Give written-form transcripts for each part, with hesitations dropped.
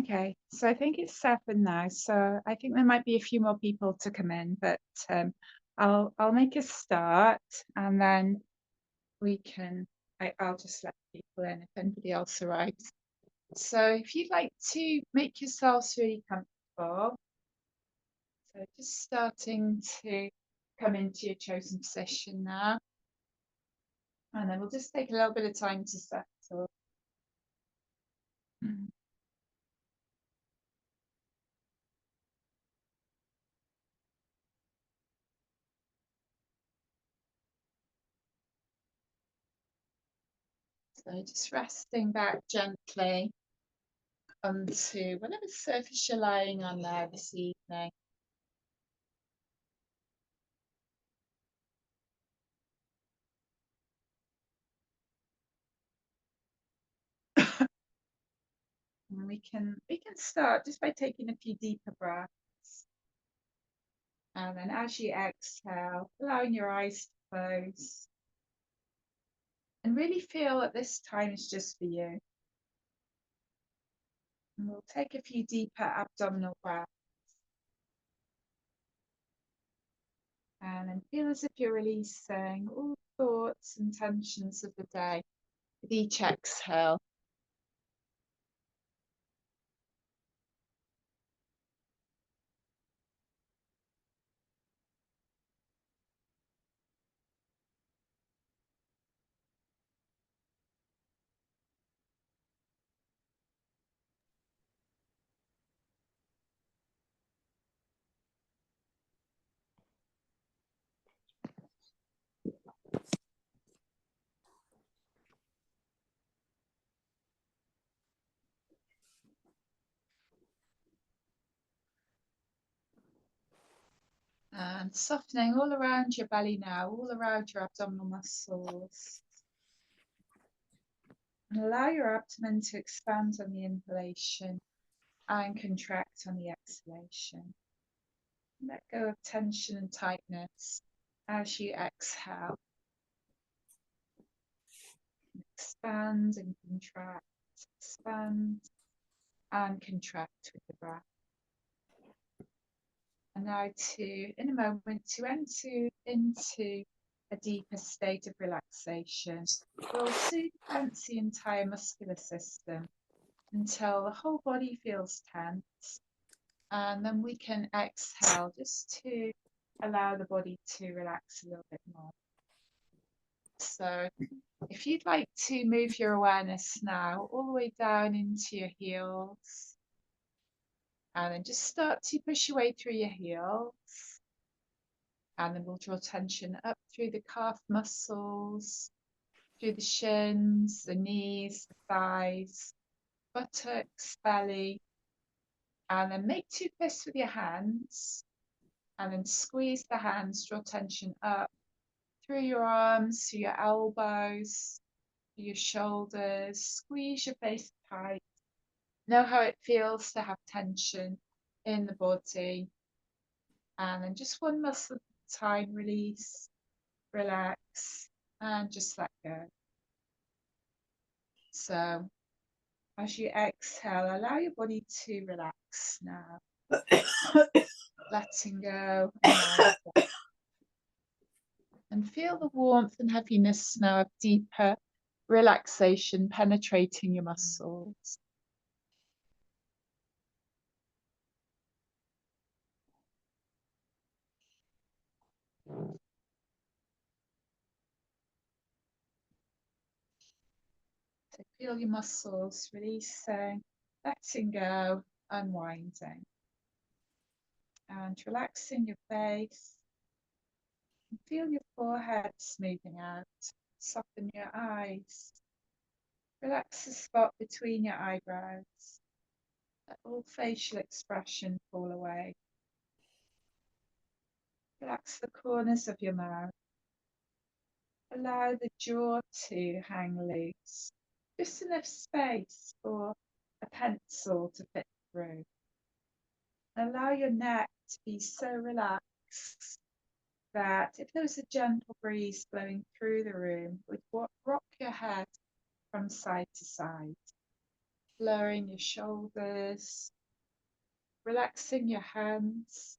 Okay, so I think it's 7 now, so I think there might be a few more people to come in, but I'll make a start and then we can I'll just let people in if anybody else arrives. So if you'd like to make yourselves really comfortable, so just starting to come into your chosen position now, and then we'll just take a little bit of time to settle. Mm. So just resting back gently onto whatever surface you're lying on there this evening. And we can start just by taking a few deeper breaths. And then as you exhale, allowing your eyes to close. And really feel that this time is just for you. And we'll take a few deeper abdominal breaths. And then feel as if you're releasing all thoughts and tensions of the day with each exhale. And softening all around your belly now, all around your abdominal muscles. And allow your abdomen to expand on the inhalation and contract on the exhalation. Let go of tension and tightness as you exhale. Expand and contract, expand and contract with the breath. And now in a moment, to enter into a deeper state of relaxation. We'll soon tense the entire muscular system until the whole body feels tense. And then we can exhale just to allow the body to relax a little bit more. So if you'd like to move your awareness now all the way down into your heels, and then just start to push your way through your heels. And then we'll draw tension up through the calf muscles, through the shins, the knees, the thighs, buttocks, belly. And then make two fists with your hands. And then squeeze the hands, draw tension up through your arms, through your elbows, through your shoulders. Squeeze your face tight. Know how it feels to have tension in the body. And then just one muscle at a time, release, relax, and just let go. So as you exhale, allow your body to relax now. Letting go and feel the warmth and heaviness now of deeper relaxation penetrating your muscles. So feel your muscles releasing, letting go, unwinding. And relaxing your face. And feel your forehead smoothing out. Soften your eyes. Relax the spot between your eyebrows. Let all facial expression fall away. Relax the corners of your mouth. Allow the jaw to hang loose. Just enough space for a pencil to fit through. Allow your neck to be so relaxed that if there was a gentle breeze blowing through the room, it would rock your head from side to side. lowering your shoulders, relaxing your hands.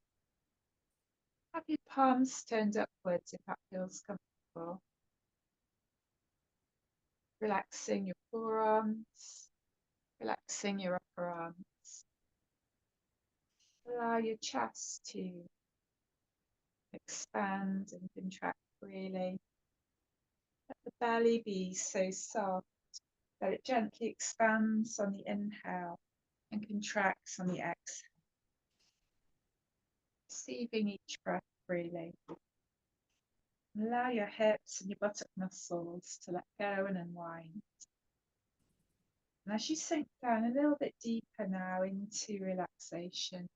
Have your palms turned upwards if that feels comfortable. Relaxing your forearms, relaxing your upper arms. Allow your chest to expand and contract freely. Let the belly be so soft that it gently expands on the inhale and contracts on the exhale. Receiving each breath freely. Allow your hips and your buttock muscles to let go and unwind. And as you sink down a little bit deeper now into relaxation,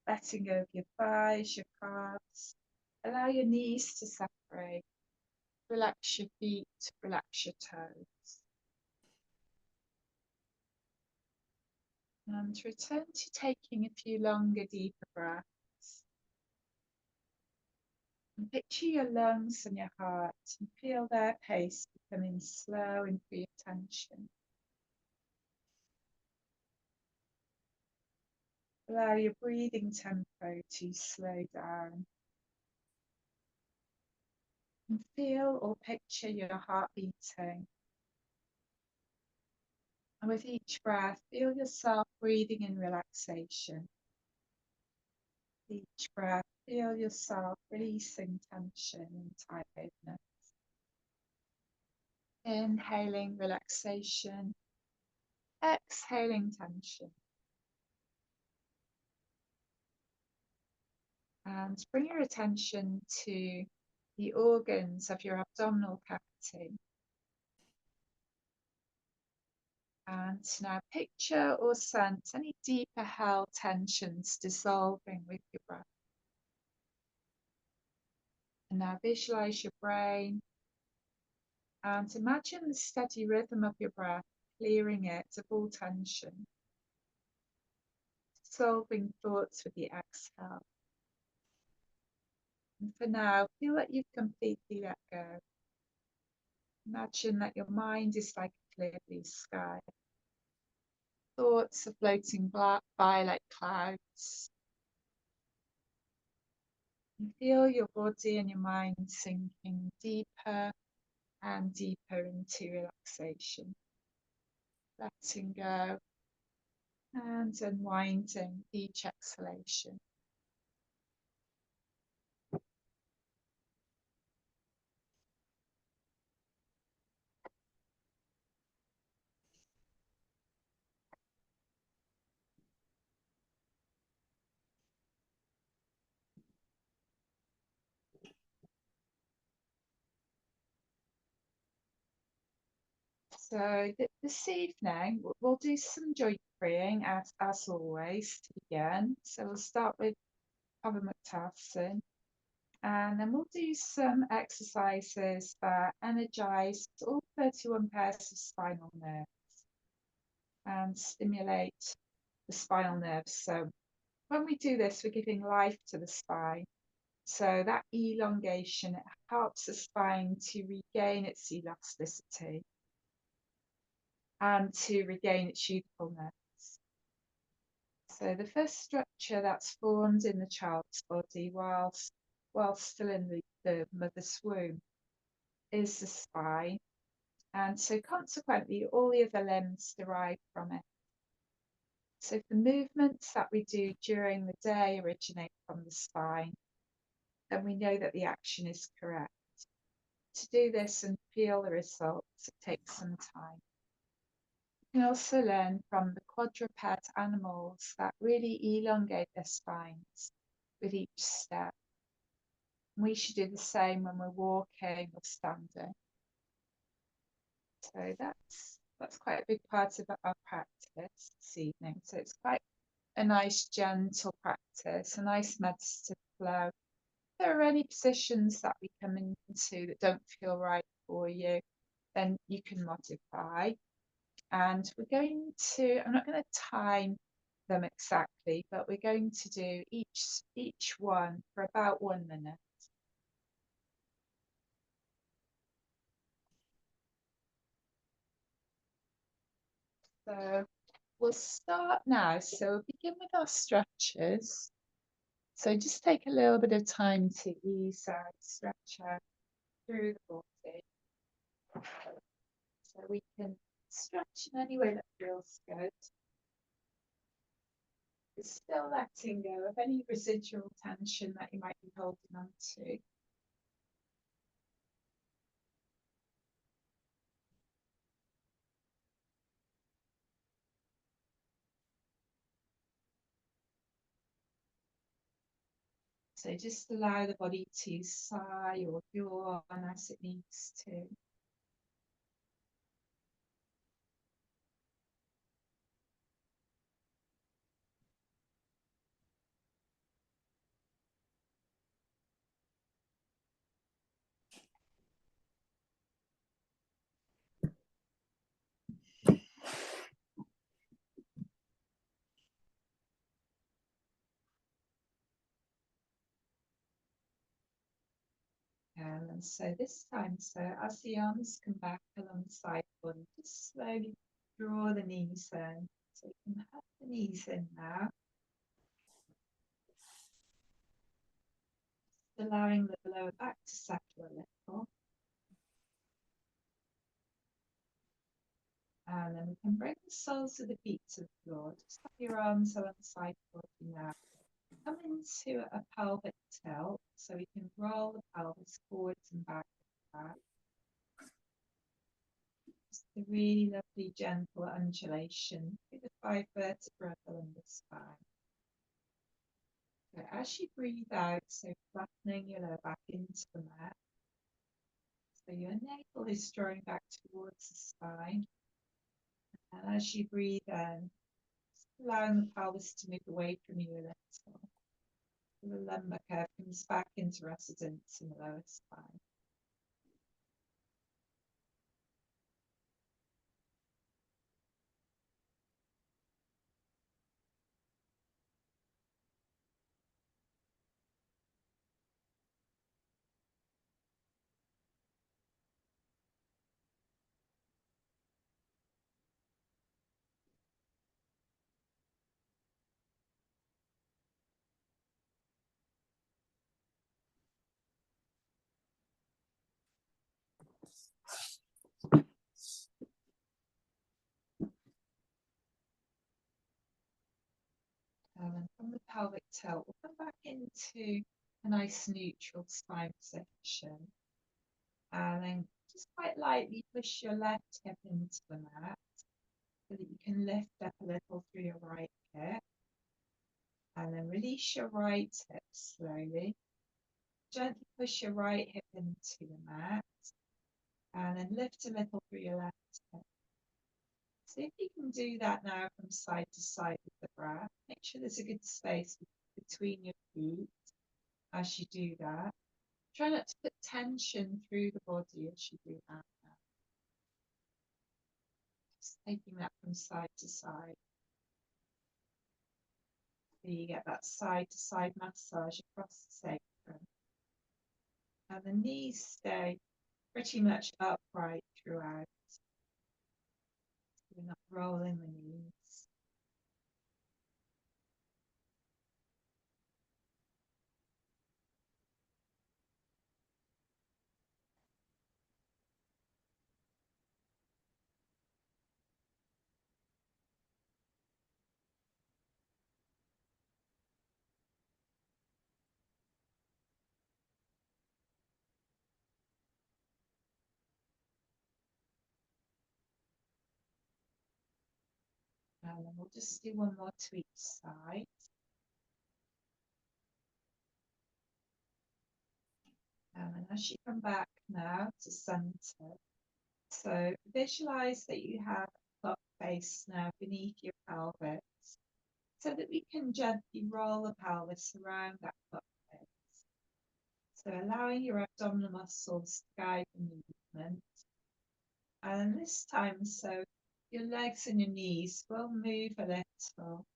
letting go of your thighs, your calves, allow your knees to separate. Relax your feet, relax your toes. And return to taking a few longer, deeper breaths. And picture your lungs and your heart and feel their pace becoming slow and free of tension. Allow your breathing tempo to slow down. And feel or picture your heart beating. And with each breath, feel yourself breathing in relaxation. Each breath, feel yourself releasing tension and tiredness. Inhaling relaxation, exhaling tension. And bring your attention to the organs of your abdominal cavity. And now picture or sense any deeper held tensions dissolving with your breath. And now visualize your brain and imagine the steady rhythm of your breath, clearing it of all tension, dissolving thoughts with the exhale. And for now, feel that you've completely let go. Imagine that your mind is like a clear blue sky. Thoughts are floating by like clouds. You feel your body and your mind sinking deeper and deeper into relaxation. Letting go and unwinding each exhalation. So this evening we'll do some joint freeing as always to begin. So we'll start with Pavamuktasana, and then we'll do some exercises that energize all 31 pairs of spinal nerves and stimulate the spinal nerves. So when we do this, we're giving life to the spine. So that elongation, it helps the spine to regain its elasticity and to regain its youthfulness. So the first structure that's formed in the child's body whilst still in the mother's womb is the spine. And so consequently, all the other limbs derive from it. So if the movements that we do during the day originate from the spine, then we know that the action is correct. To do this and feel the results, it takes some time. You can also learn from the quadruped animals that really elongate their spines with each step. We should do the same when we're walking or standing. So that's quite a big part of our practice this evening. So it's quite a nice gentle practice, a nice meditative flow. If there are any positions that we come into that don't feel right for you, then you can modify. And I'm not going to time them exactly, but we're going to do each one for about 1 minute. So We'll start now. So we'll begin with our stretches. So just take a little bit of time to ease out, stretch out through the body. So we can stretch in any way that feels good. Still letting go of any residual tension that you might be holding on to. So just allow the body to sigh or yawn as it needs to. And so this time, so as the arms come back alongside the body, just slowly draw the knees in. So you can have the knees in now. Allowing the lower back to settle a little. And then we can bring the soles of the feet to the floor. Just have your arms alongside the body now. Come into a pelvic tilt, so we can roll the pelvis forwards and back. Just a really lovely, gentle undulation through the 5 vertebrae along the spine. So as you breathe out, so flattening your lower back into the mat. So your navel is drawing back towards the spine. And as you breathe in, allowing the pelvis to move away from you a little. The lumbar curve comes back into residence in the lower spine. And from the pelvic tilt, we'll come back into a nice neutral spine position. And then just quite lightly push your left hip into the mat so that you can lift up a little through your right hip. And then release your right hip slowly. Gently push your right hip into the mat. And then lift a little through your left hip. So if you can do that now from side to side with the breath, make sure there's a good space between your feet as you do that. Try not to put tension through the body as you do that now. Just taking that from side to side. So you get that side to side massage across the sacrum. And the knees stay pretty much upright throughout. So we're not rolling the knees. And then we'll just do one more to each side. And then as you come back now to center, so visualize that you have a clock face now beneath your pelvis so that we can gently roll the pelvis around that clock face. So allowing your abdominal muscles to guide the movement. And this time, so your legs and your knees will move a little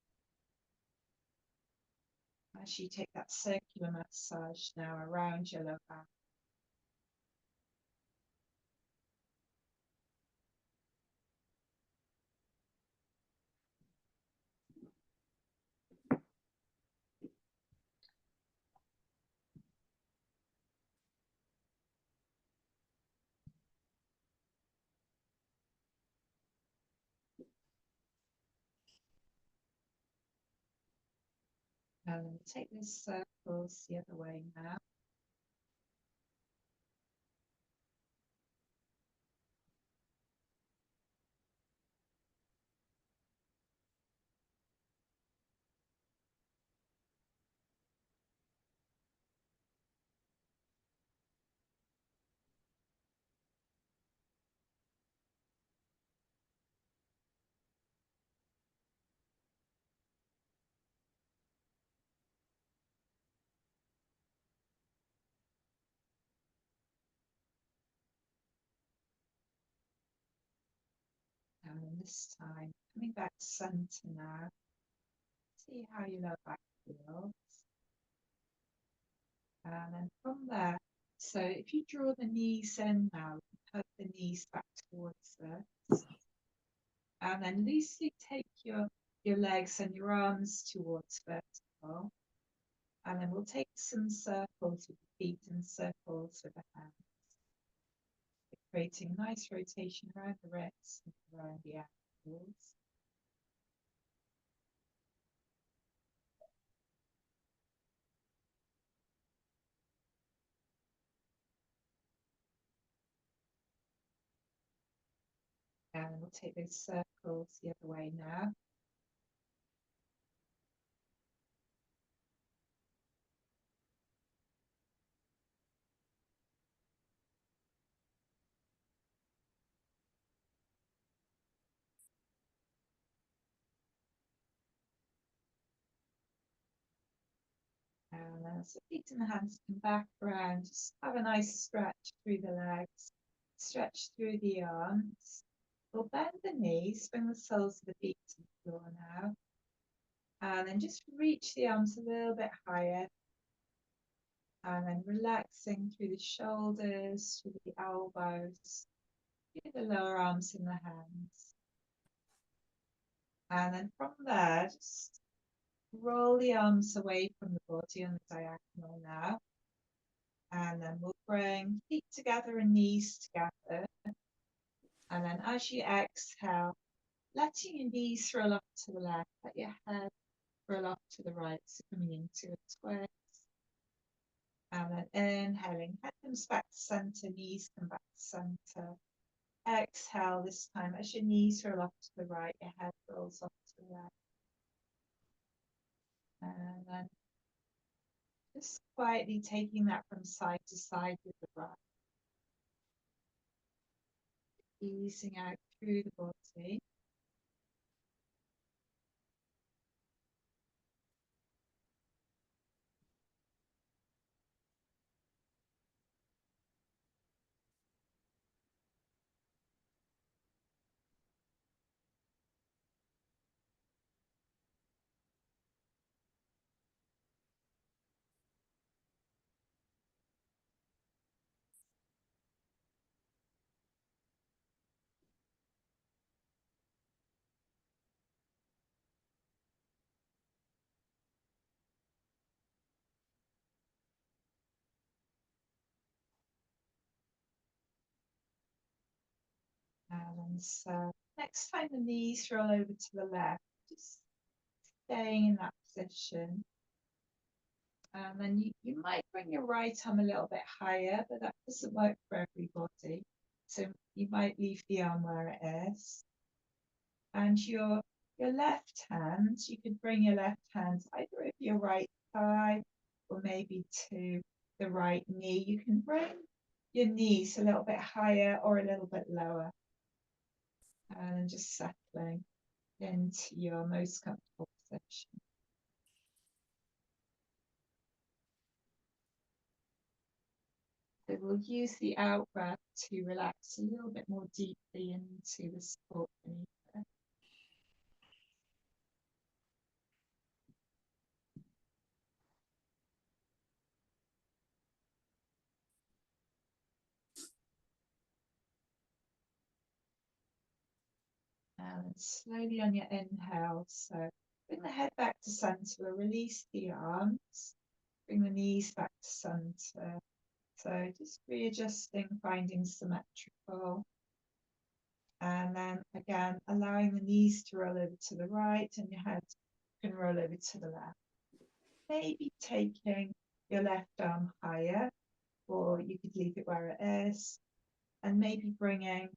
as you take that circular massage now around your lower back. And then take those circles the other way now. And then this time, coming back to center now. See how your lower back feels. And then from there, so if you draw the knees in now, hug the knees back towards us. And then loosely take your legs and your arms towards vertical. And then we'll take some circles with the feet and circles with the hands. Creating nice rotation around the wrists and around the ankles. And we'll take those circles the other way now. And as the feet and the hands come back around, just have a nice stretch through the legs, stretch through the arms. We'll bend the knees, bring the soles of the feet to the floor now. And then just reach the arms a little bit higher. And then relaxing through the shoulders, through the elbows, through the lower arms and the hands. And then from there, just roll the arms away from the body on the diagonal now. And then we'll bring feet together and knees together. And then as you exhale, letting your knees roll up to the left, let your head roll up to the right, so coming into a twist. And then inhaling, head comes back to center, knees come back to center. Exhale this time, as your knees roll up to the right, your head rolls up to the left. And then just quietly taking that from side to side with the breath. Easing out through the body. And so next time the knees roll over to the left, just staying in that position. And then you might bring your right arm a little bit higher, but that doesn't work for everybody. So you might leave the arm where it is. And your left hand, you could bring your left hand either over your right thigh or maybe to the right knee. You can bring your knees a little bit higher or a little bit lower. And just settling into your most comfortable position. So we'll use the out breath to relax a little bit more deeply into the support beneath it. And slowly on your inhale, so bring the head back to center, release the arms, bring the knees back to center. So just readjusting, finding symmetrical. And then again, allowing the knees to roll over to the right and your head can roll over to the left. maybe taking your left arm higher, or you could leave it where it is, and maybe bringing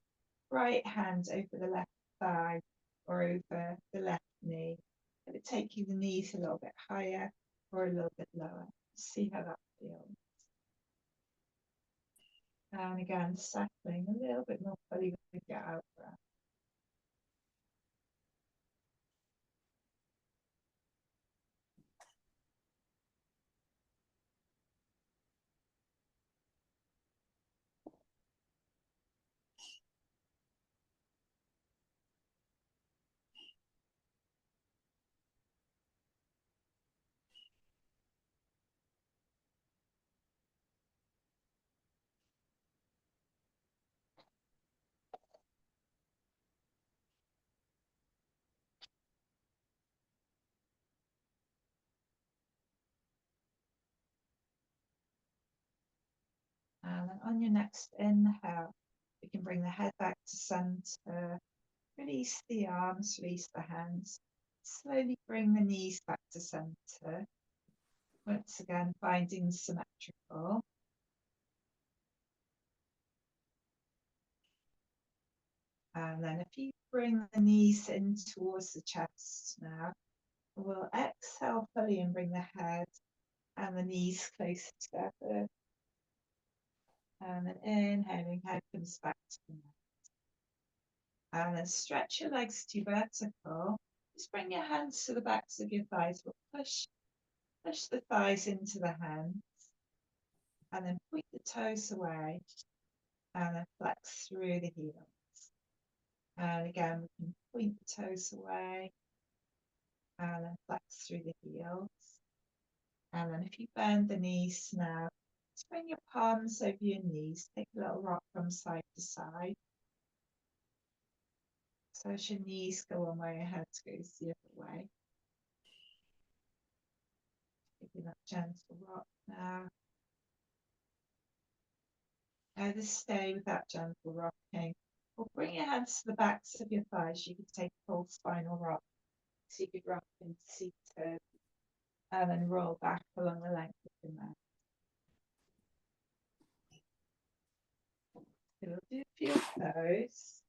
right hand over the left thigh or over the left knee. Maybe taking the knees a little bit higher or a little bit lower. See how that feels. And again, settling a little bit more fully with your out breath. And then on your next inhale, you can bring the head back to center, release the arms, release the hands, slowly bring the knees back to center. Once again, finding symmetrical. And then if you bring the knees in towards the chest now, we'll exhale fully and bring the head and the knees closer together. And then inhaling, head comes back to the mat. And then stretch your legs to vertical. Just bring your hands to the backs of your thighs. We'll push the thighs into the hands. And then point the toes away. And then flex through the heels. And again, we can point the toes away. And then flex through the heels. And then if you bend the knees now, just bring your palms over your knees. Take a little rock from side to side. So as your knees go one way, your head goes the other way. Taking that gentle rock now. Either stay with that gentle rocking, or bring your hands to the backs of your thighs. You could take a full spinal rock. So you could rock into seated and then roll back along the length of your mat. So we'll do a few of those.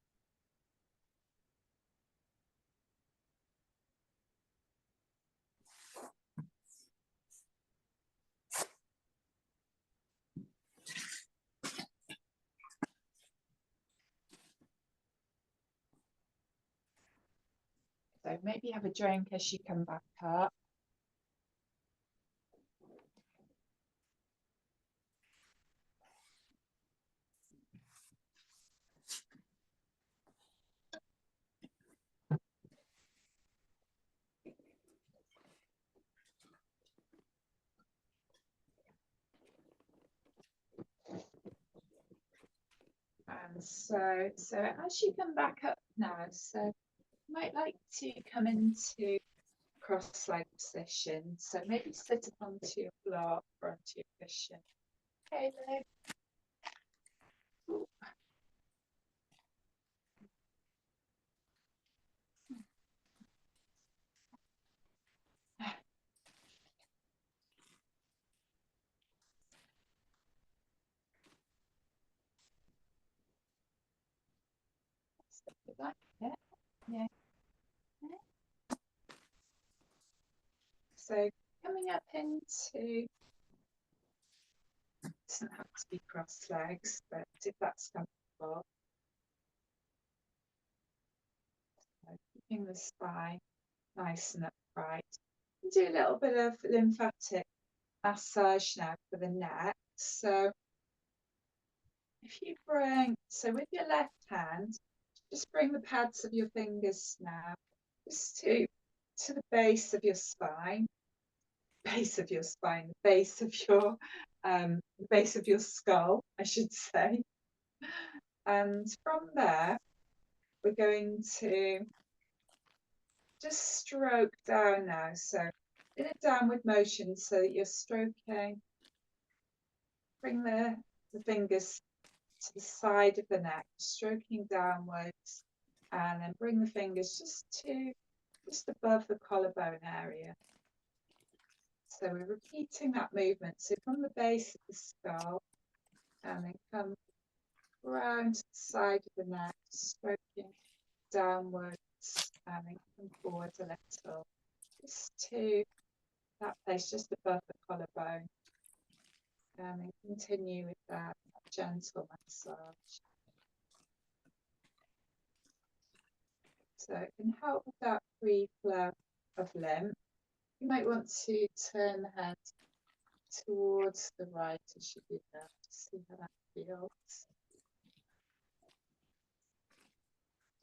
So maybe have a drink as you come back up. And so as you come back up now, so you might like to come into cross-leg position. So maybe sit up onto your block or onto your cushion. Okay, leg. Like that. Yeah. So coming up into, doesn't have to be cross legs, but if that's comfortable, so keeping the spine nice and upright. Do a little bit of lymphatic massage now for the neck. So if you bring, so with your left hand, just bring the pads of your fingers now just to the base of your spine, base of your skull, I should say. And from there, we're going to just stroke down now. So in a downward motion, so that you're stroking, bring the fingers to the side of the neck, stroking downwards, and then bring the fingers just above the collarbone area. So we're repeating that movement. So from the base of the skull, and then come round to the side of the neck, stroking downwards, and then come forward a little, just to that place just above the collarbone. And then continue with that gentle massage. So it can help with that free flow of lymph. You might want to turn the head towards the right as you do that, to see how that feels.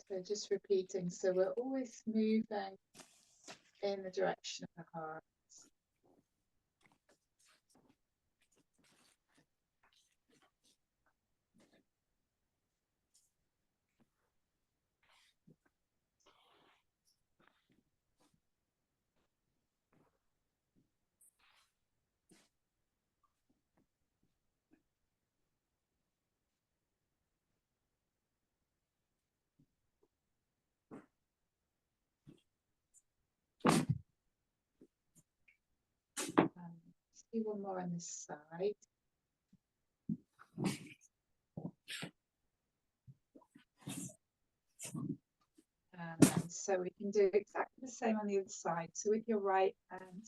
So just repeating, so we're always moving in the direction of the heart. Let's do one more on this side. And so we can do exactly the same on the other side. So with your right hand,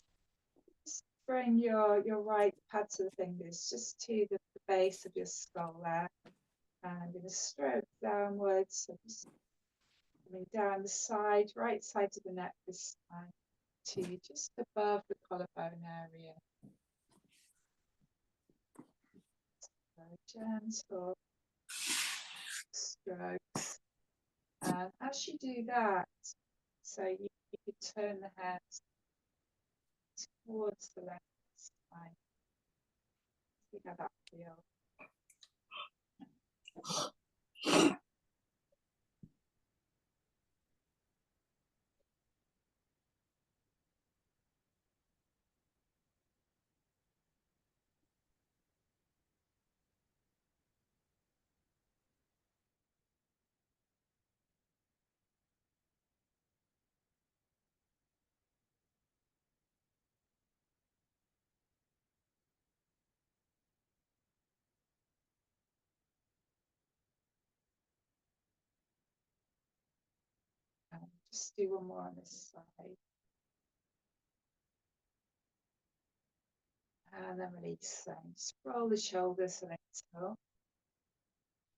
just bring your right pads of the fingers just to the base of your skull there. And with a stroke downwards, so just coming down the side, right side of the neck this time, to just above the collarbone area. So gentle strokes. And as you do that, so you could turn the head towards the left side. See how that feels. Just do one more on this side. And then release them. Just roll the shoulders a little.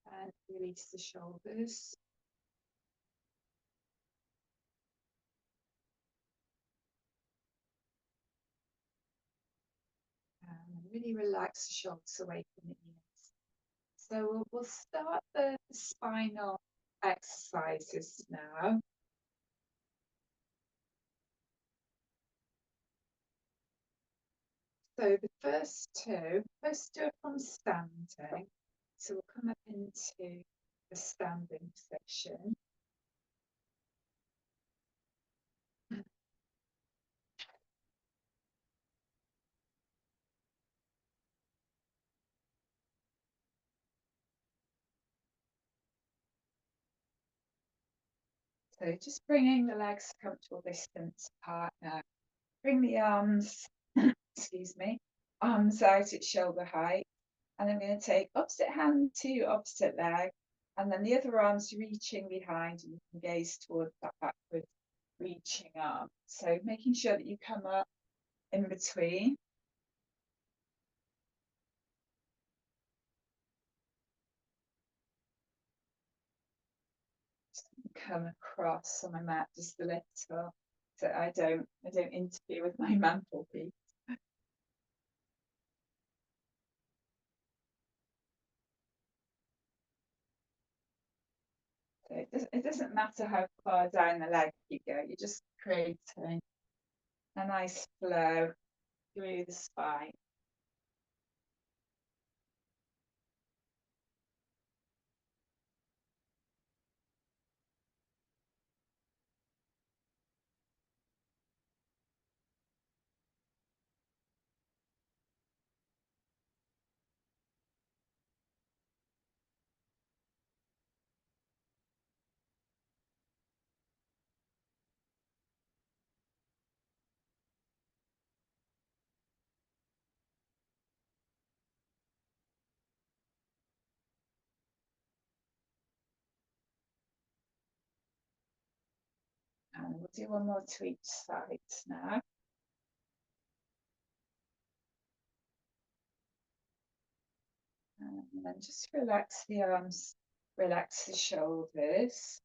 And release the shoulders. And really relax the shoulders away from the ears. So we'll start the spinal exercises now. So the first two are from standing. So we'll come up into the standing position. So just bringing the legs a comfortable distance apart now. Bring the arms, excuse me, arms out at shoulder height. And I'm going to take opposite hand to opposite leg. And then the other arm's reaching behind, and you can gaze towards that backward reaching arm. So making sure that you come up in between. Come across on my mat just a little, so I don't interfere with my mantelpiece. So it doesn't matter how far down the leg you go, you're just creating a nice flow through the spine. do one more to each side now. And then just relax the arms, relax the shoulders.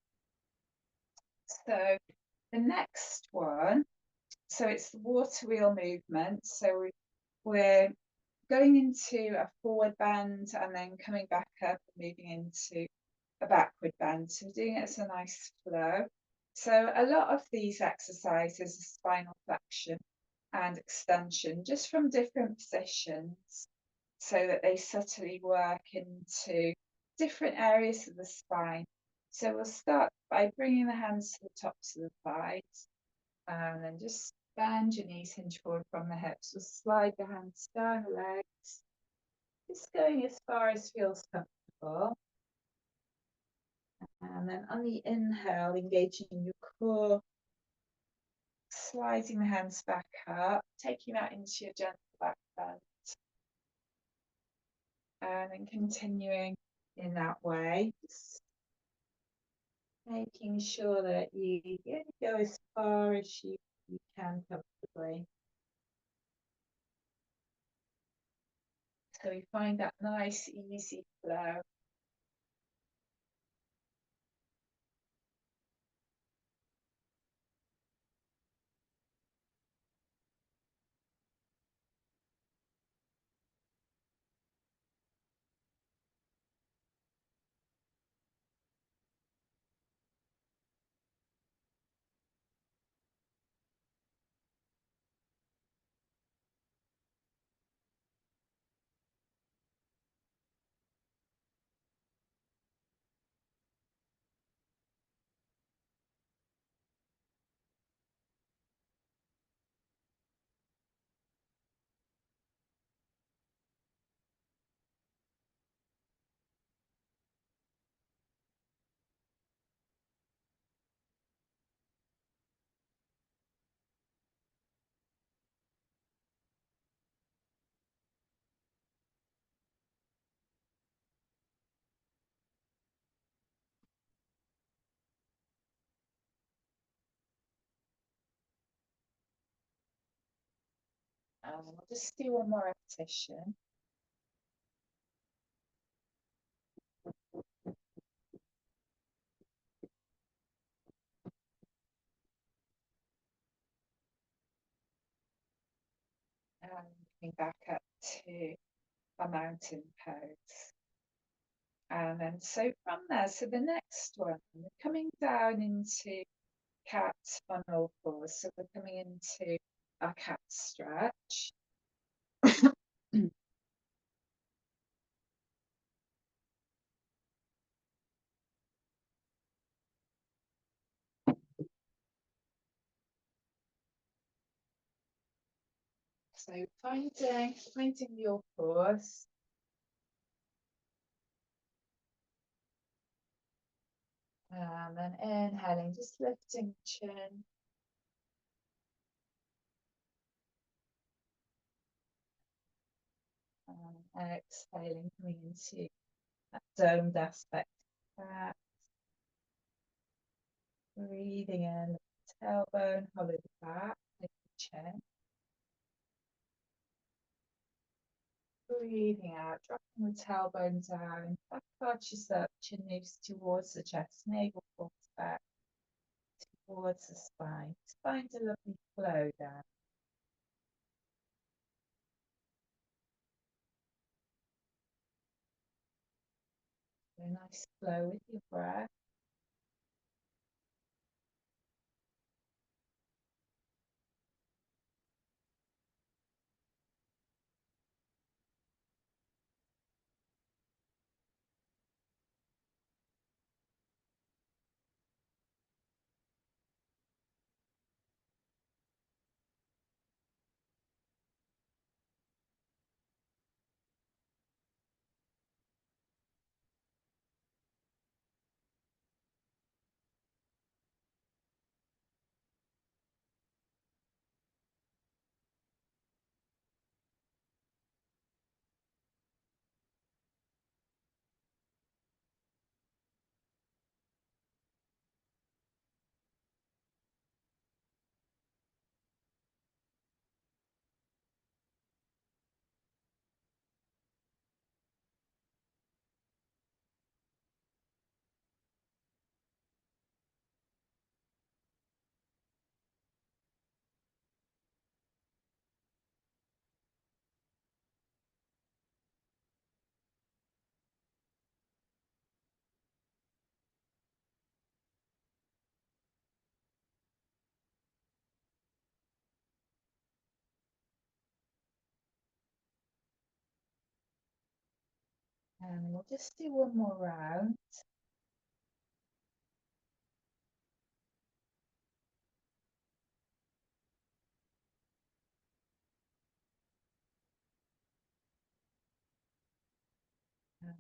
So the next one, so it's the water wheel movement. So we're going into a forward bend and then coming back up and moving into a backward bend. So we're doing it as a nice flow. So a lot of these exercises are spinal flexion and extension, just from different positions, so that they subtly work into different areas of the spine. So we'll start by bringing the hands to the tops of the thighs, and then just bend your knees, hinge forward from the hips. We'll slide the hands down the legs, just going as far as feels comfortable. And then on the inhale, engaging your core, sliding the hands back up, taking that into your gentle back bend. And then continuing in that way, just making sure that you go as far as you can comfortably. So you find that nice, easy flow. We'll just do one more repetition. And coming back up to a mountain pose. And then so from there, so the next one, we're coming down into cat on all fours. So we're coming into our cat stretch. So finding your pause. And then inhaling, just lifting the chin. And exhaling, coming into that domed aspect. Breathing in, tailbone, hollow the back, lift the chin. Breathing out, dropping the tailbone down, back arches up, chin moves towards the chest, navel falls back towards the spine. Find a lovely flow down. A nice flow with your breath. And we'll just do one more round.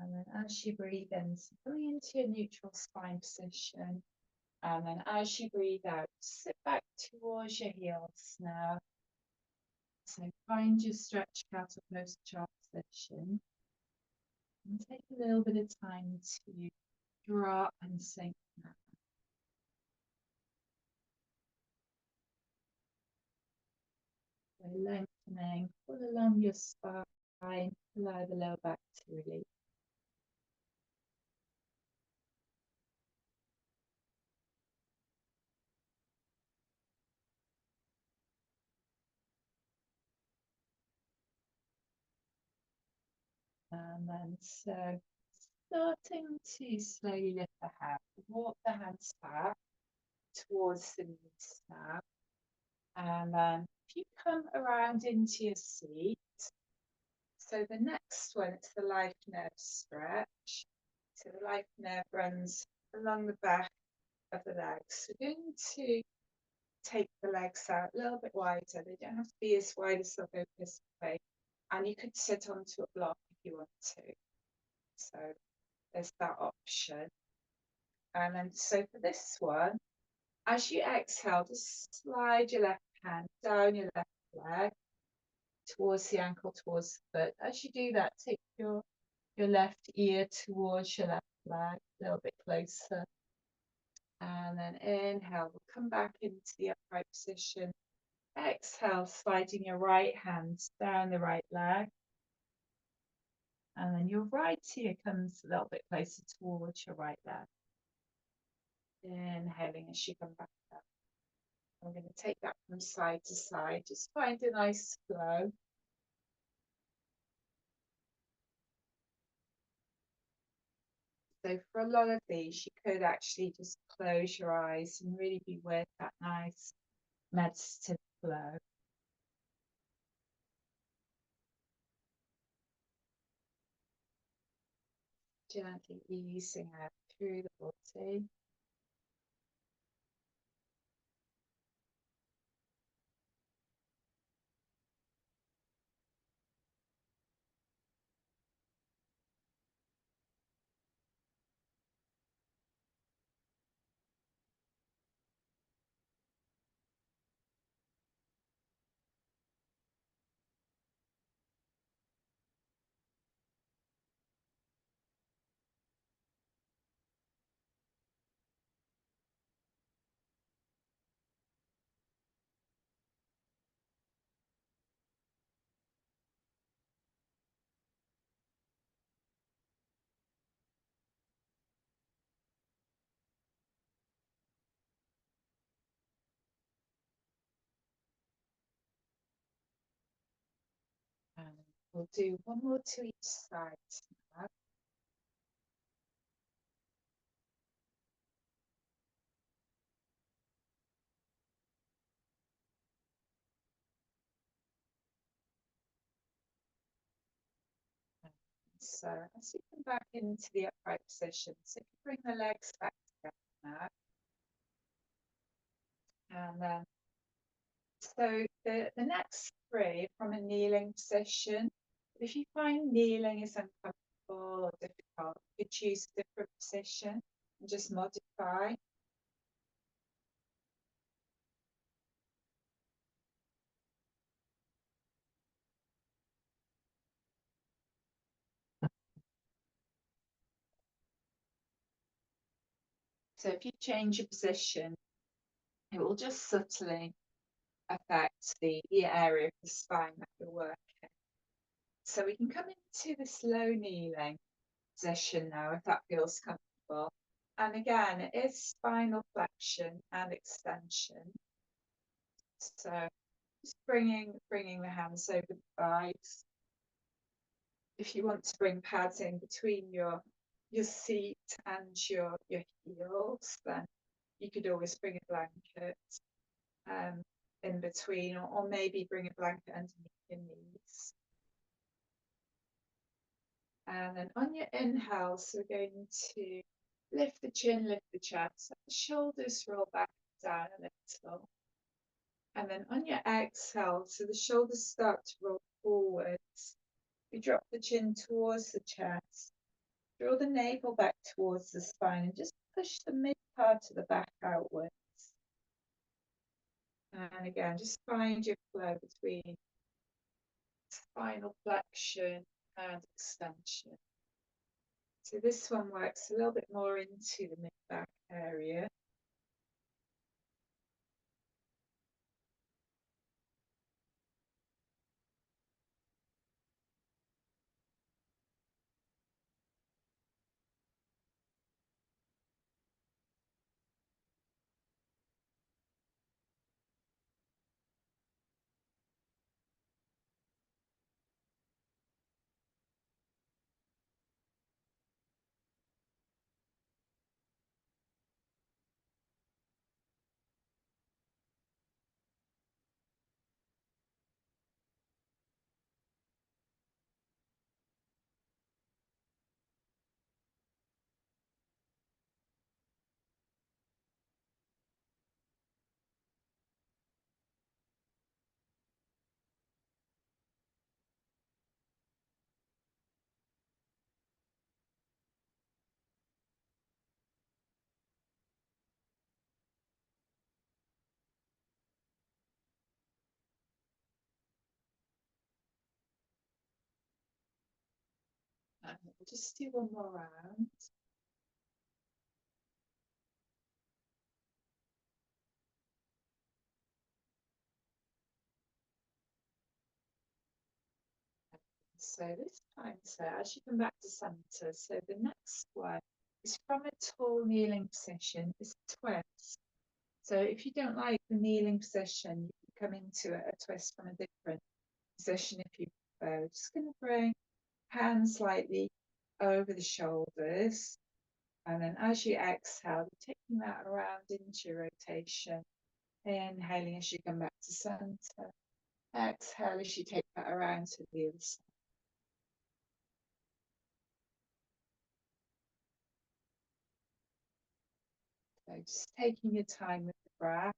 And then as you breathe in, coming into your neutral spine position. And then as you breathe out, sit back towards your heels now. So find your stretch out of most chart position. And take a little bit of time to drop and sink now. So lengthening all along your spine, allow the lower back to release. And then so starting to slowly lift the hand, walk the hands back towards the knees now. And then if you come around into your seat, so the next one, it's the life nerve stretch. So the life nerve runs along the back of the legs. So we're going to take the legs out a little bit wider. They don't have to be as wide as they'll go this way. And you could sit onto a block if you want to. So there's that option. And then so for this one, as you exhale, just slide your left hand down your left leg towards the ankle, towards the foot. As you do that, take your left ear towards your left leg, a little bit closer. And then inhale, we'll come back into the upright position. Exhale, sliding your right hand down the right leg. And then your right ear comes a little bit closer towards your right leg. Inhaling as you come back up. I'm going to take that from side to side. Just find a nice flow. So for a lot of these, you could actually just close your eyes and really be with that nice meditative flow. Gently easing out through the body. And we'll do one more to each side now. So as you come back into the upright position, so you bring the legs back together now. And then, so the next three from a kneeling position. If you find kneeling is uncomfortable or difficult, you could choose a different position and just modify. So if you change your position, it will just subtly affect the area of the spine that you're working. So we can come into this low kneeling position now, if that feels comfortable. And again, it is spinal flexion and extension. So just bringing the hands over the thighs. If you want to bring pads in between your seat and your heels, then you could always bring a blanket in between, or maybe bring a blanket underneath your knees. And then on your inhale, so we're going to lift the chin, lift the chest, let the shoulders roll back and down a little. And then on your exhale, so the shoulders start to roll forwards. You drop the chin towards the chest, draw the navel back towards the spine, and just push the mid part of the back outwards. And again, just find your flow between spinal flexion and extension. So this one works a little bit more into the mid-back area. And we'll just do one more round. So this time, so as you come back to center, so the next one is from a tall kneeling position, is a twist. So if you don't like the kneeling position, you can come into a twist from a different position if you prefer. Just going to bring hands slightly over the shoulders. And then as you exhale, taking that around into your rotation. Inhaling as you come back to center. Exhale as you take that around to the other side. So just taking your time with the breath.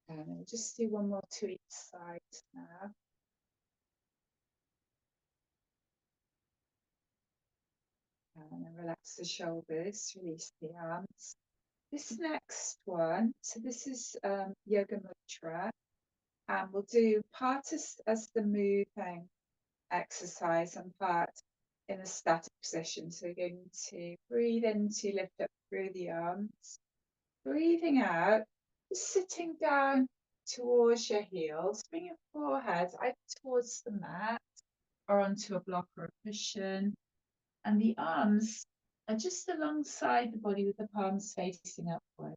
And we'll just do one more to each side now. And then relax the shoulders, release the arms. This next one, so this is Yoga Mudra, and we'll do part as the moving exercise and part in a static position. So we're going to breathe in to lift up through the arms, breathing out, just sitting down towards your heels, bring your forehead either towards the mat or onto a block or a cushion, and the arms are just alongside the body with the palms facing upward.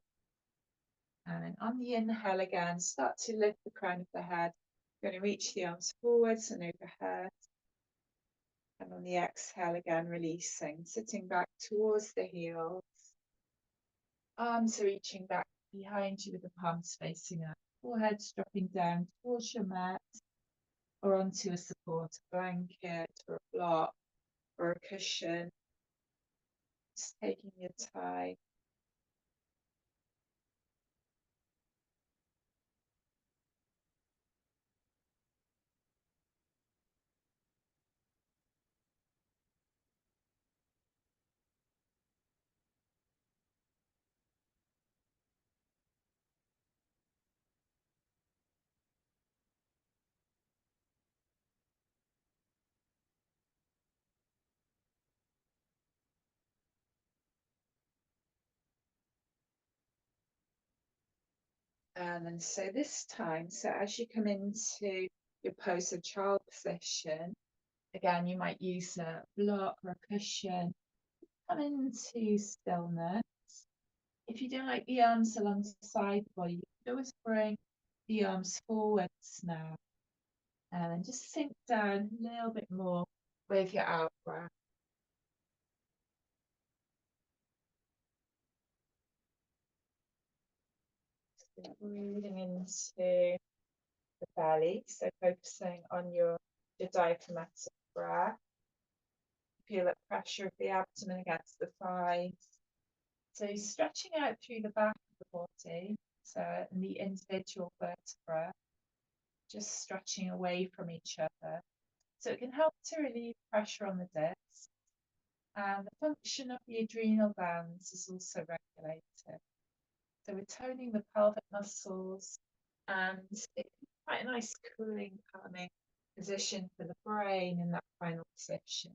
And then on the inhale again, start to lift the crown of the head. You're going to reach the arms forwards and overhead. And on the exhale again, releasing, sitting back towards the heels. Arms are reaching back behind you with the palms facing up. Forehead's dropping down towards your mat or onto a support, a blanket or a block or a cushion. Just taking your time. And then so this time, so as you come into your pose of child position, again, you might use a block or a cushion. Come into stillness. If you don't like the arms alongside the body, you can always bring the arms forwards now. And then just sink down a little bit more with your out breath. So breathing into the belly, so focusing on your diaphragmatic breath. Feel that pressure of the abdomen against the thighs. So stretching out through the back of the body, so in the individual vertebra, just stretching away from each other. So it can help to relieve pressure on the discs. And the function of the adrenal glands is also regulated. So we're toning the pelvic muscles, and it's quite a nice cooling, calming position for the brain in that final position.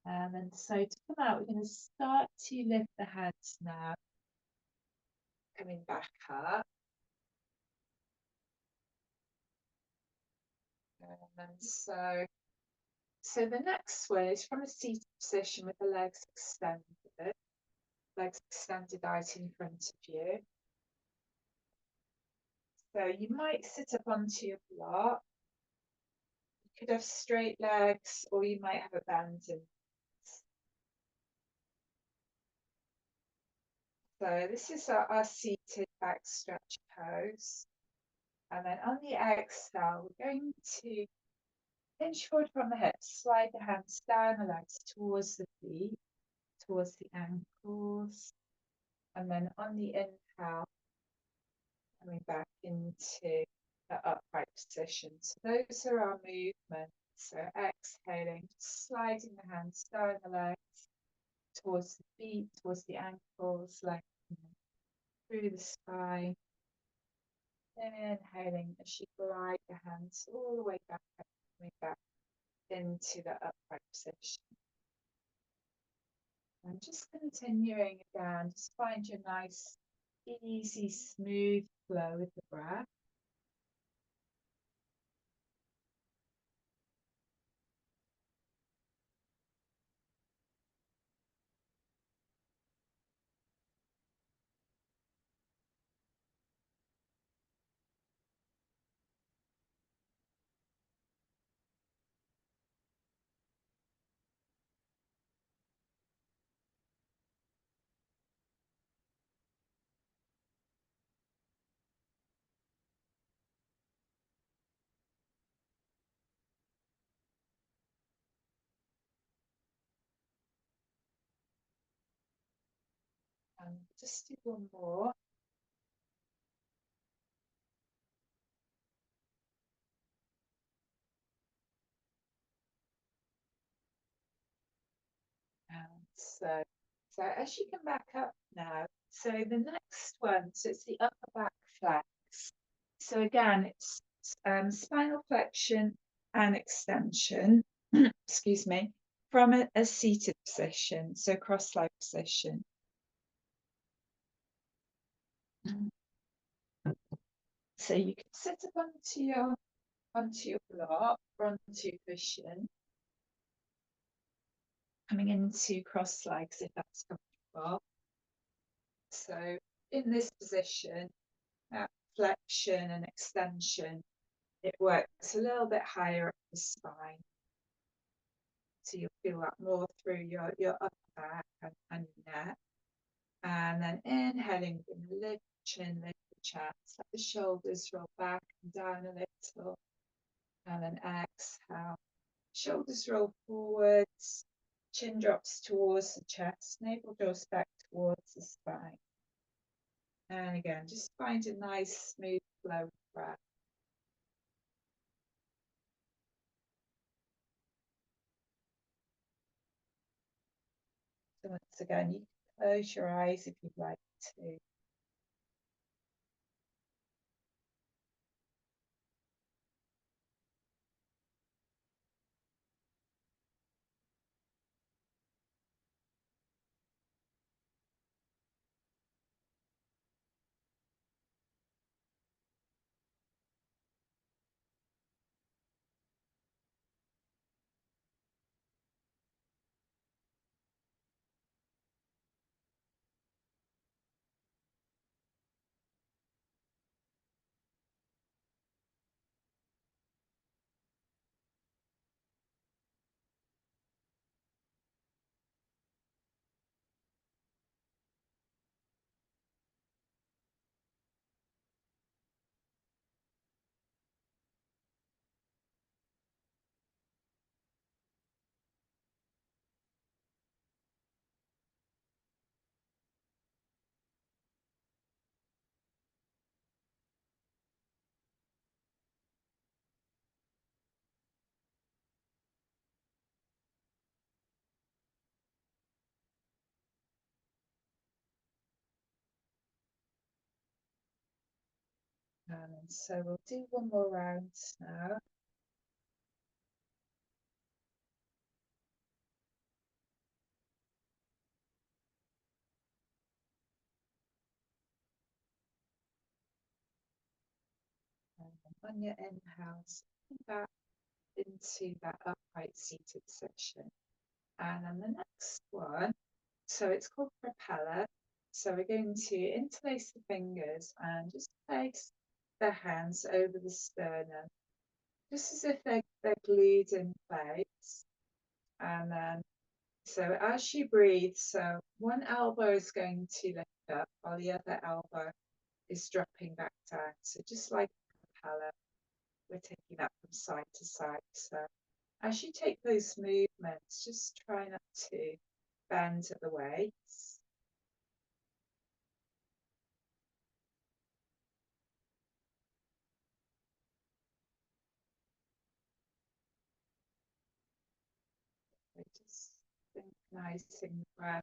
And so to come out, we're going to start to lift the heads now, coming back up. And so the next one is from a seated position with the legs extended, out in front of you. So you might sit up onto your block. You could have straight legs, or you might have a bend in. So this is our seated back stretch pose. And then on the exhale, we're going to hinge forward from the hips, slide the hands down the legs towards the feet, towards the ankles. And then on the inhale, coming back into the upright position. So those are our movements. So exhaling, sliding the hands down the legs, towards the feet, towards the ankles, lengthening through the spine. Inhaling as you glide the hands all the way back up, coming back into the upright position. And just continuing again, just find your nice, easy, smooth flow with the breath. And just do one more. And so as you come back up now, so the next one, so it's the upper back flex. So again, it's spinal flexion and extension, excuse me, from a seated position, so cross-leg position. So you can sit up onto your block or onto your cushion, coming into cross legs if that's comfortable. So in this position, that flexion and extension, it works a little bit higher up the spine. So you'll feel that more through your upper back and your neck. And then inhaling, lift the chin, lift the chest, let the shoulders roll back and down a little. And then exhale, shoulders roll forwards, chin drops towards the chest, navel draws back towards the spine. And again, just find a nice smooth flow of breath. So once again, you can close your eyes if you'd like to. And so we'll do one more round now. And on your inhales, back into that upright seated position. And then the next one, so it's called propeller. So we're going to interlace the fingers and just place the hands over the sternum, just as if they're glued in place. And then, so as you breathe, so one elbow is going to lift up while the other elbow is dropping back down. So just like a propeller, we're taking that from side to side. So as you take those movements, just try not to bend at the waist. So just synchronizing the breath.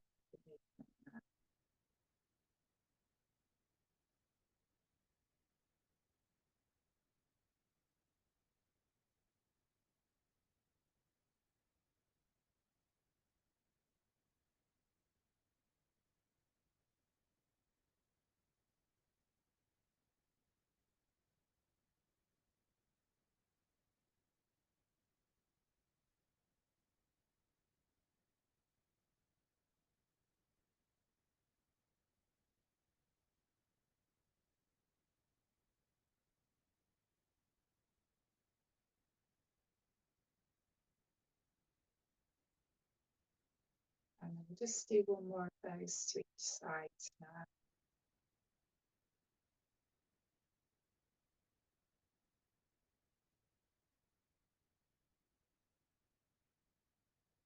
And then we'll just do one more of those to each side now.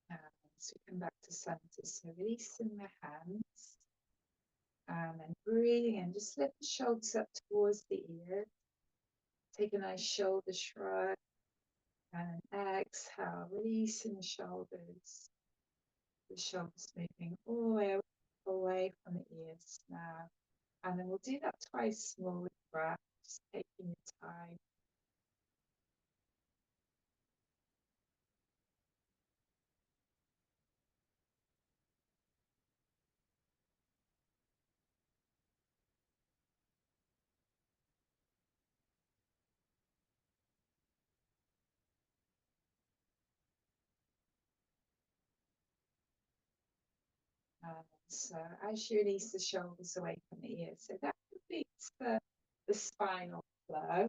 And so we come back to center. So releasing the hands. And then breathing in. Just lift the shoulders up towards the ears. Take a nice shoulder shrug. And exhale, releasing the shoulders. The shoulders moving all the way away from the ears now. And then we'll do that twice more with breath, just taking your time. So as you release the shoulders away from the ears, so that completes the spinal flow.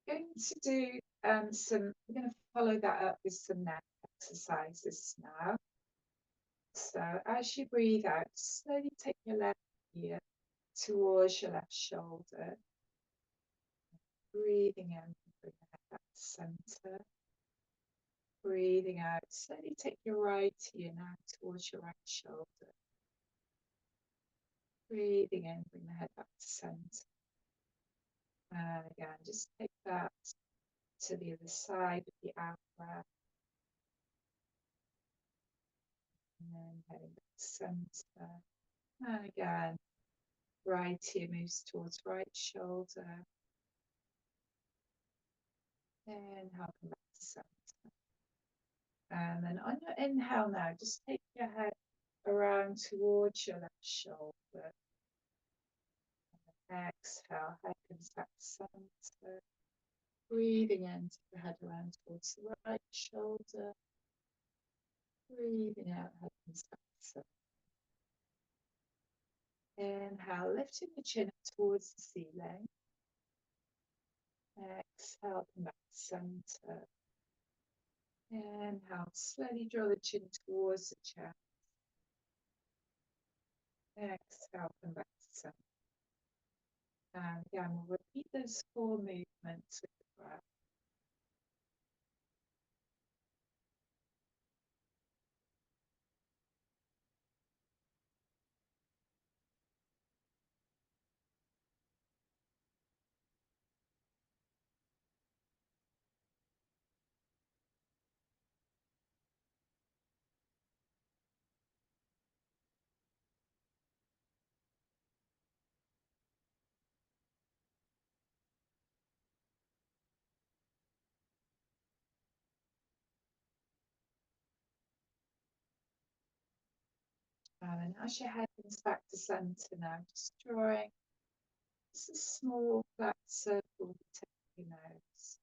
Going to do we're going to follow that up with some neck exercises now. So as you breathe out, slowly take your left ear towards your left shoulder. Breathing in, bring the head back to center. Breathing out, slowly take your right ear now towards your right shoulder. Breathing in, bring the head back to center. And again, just take that to the other side of the out breath. And then heading back to center. And again, right ear moves towards right shoulder. Inhale, come back to center. And then on your inhale now, just take your head around towards your left shoulder. Exhale, head comes back to center. Breathing in, take the head around towards the right shoulder. Breathing out, head comes back to center. Inhale, lifting the chin up towards the ceiling. Exhale, come back to center. Inhale, slowly draw the chin towards the chest. Exhale, come back to center. And again, we'll repeat those 4 movements with the breath. And as your head comes back to centre now, just drawing just a small flat circle with the tip of your nose.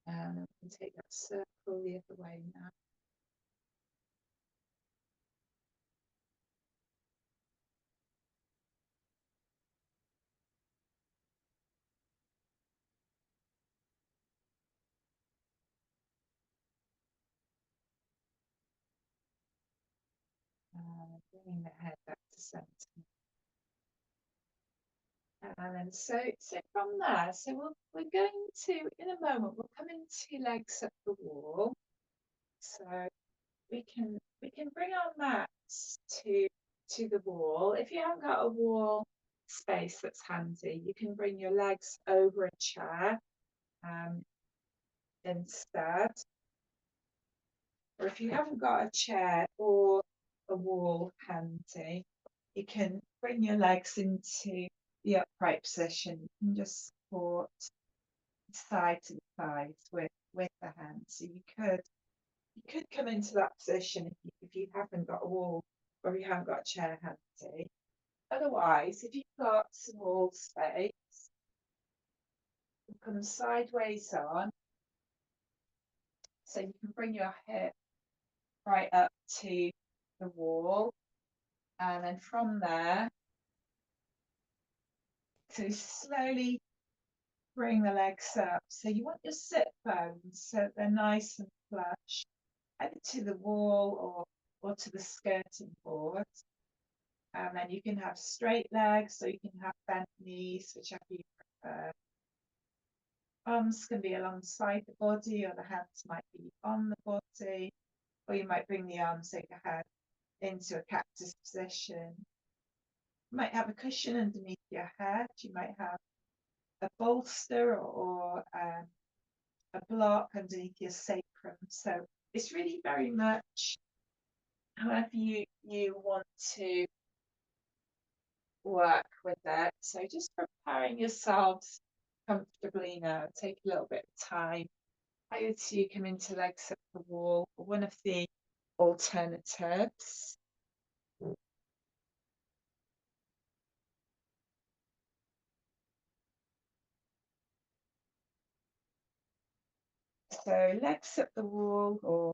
And we can take that circle the other way now. Bringing the head back to centre. And then so from there, so we're going to, in a moment, we'll come into legs up the wall. So we can bring our mats to the wall. If you haven't got a wall space that's handy, you can bring your legs over a chair instead. Or if you haven't got a chair or a wall handy, you can bring your legs into the upright position. You can just support side to side with the hands. So you could come into that position if you haven't got a wall or if you haven't got a chair handy. Otherwise, if you've got some wall space, you come sideways on. So you can bring your hip right up to the wall, and then from there, to slowly bring the legs up. So you want your sit bones so they're nice and flush, either to the wall or to the skirting board. And then you can have straight legs, or you can have bent knees, whichever you prefer. Arms can be alongside the body, or the hands might be on the body, or you might bring the arms overhead into a cactus position. You might have a cushion underneath your head. You might have a bolster or a block underneath your sacrum. So it's really very much however you want to work with it. So just preparing yourselves comfortably now. Take a little bit of time. Either to come into legs up the wall or one of the alternatives. So legs up the wall or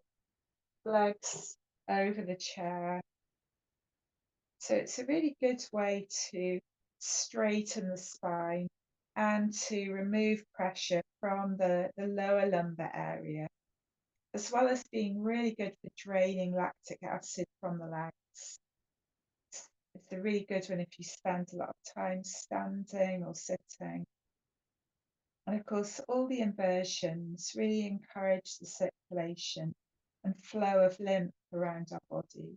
legs over the chair. So it's a really good way to straighten the spine and to remove pressure from the lower lumbar area, as well as being really good for draining lactic acid from the legs. It's a really good one if you spend a lot of time standing or sitting. And of course, all the inversions really encourage the circulation and flow of lymph around our bodies.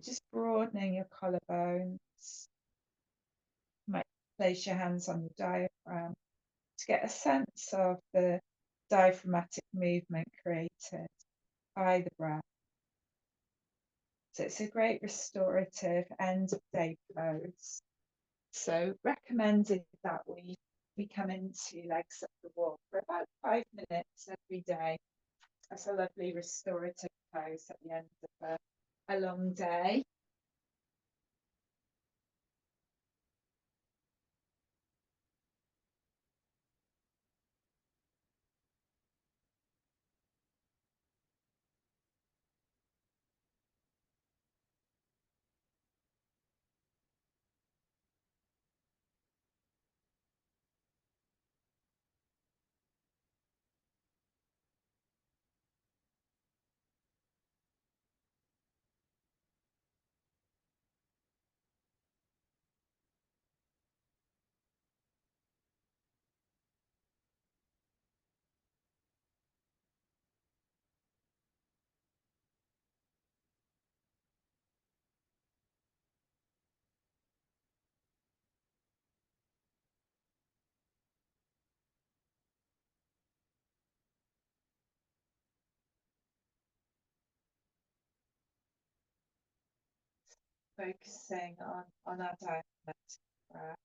Just broadening your collarbones. You might place your hands on your diaphragm to get a sense of the diaphragmatic movement created by the breath. So it's a great restorative end of day pose. So recommended that we come into legs up the wall for about 5 minutes every day. That's a lovely restorative pose at the end of a long day. focusing on our diaphragmatic breath.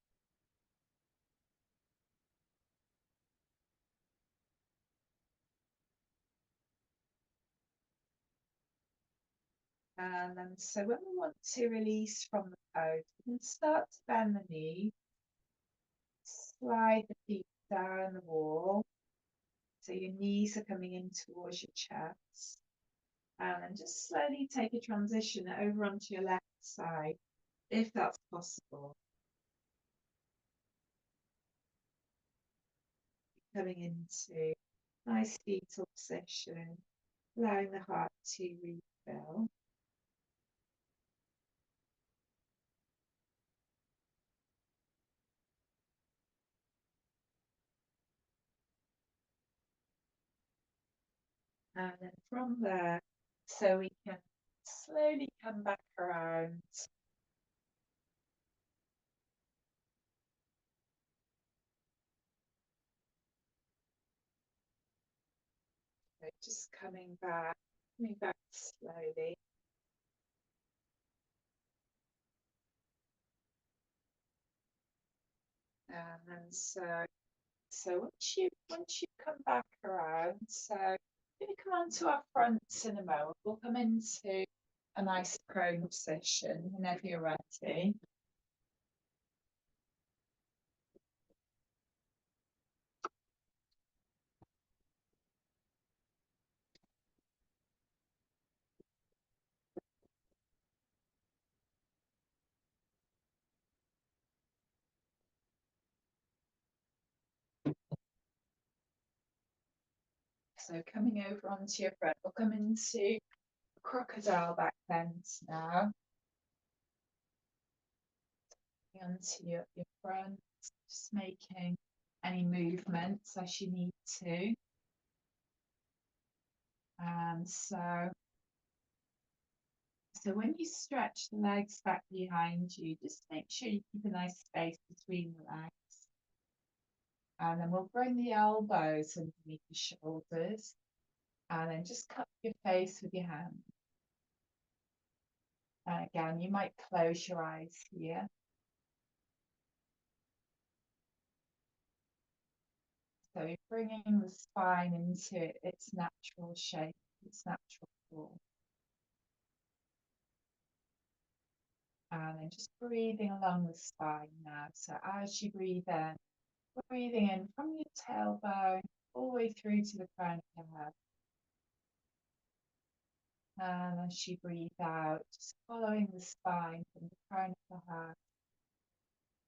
And then, so when we want to release from the pose, we can start to bend the knee, slide the feet down the wall. So your knees are coming in towards your chest. And then just slowly take a transition over onto your left side, if that's possible. Coming into nice fetal position, allowing the heart to refill. And then from there, so we can slowly come back around. So just coming back slowly. And then so once you come back around, so we're going to come onto our fronts in a moment. We'll come into a nice prone position whenever you're ready. So coming over onto your front, we'll come into crocodile back bend now. Onto your front, just making any movements as you need to. And so when you stretch the legs back behind you, just make sure you keep a nice space between the legs. And then we'll bring the elbows underneath the shoulders. And then just cup your face with your hand. And again, you might close your eyes here. So you're bringing the spine into its natural shape, its natural form. And then just breathing along the spine now. So as you breathe in, breathing in from your tailbone all the way through to the crown of your head. And as you breathe out, just following the spine from the crown of the head,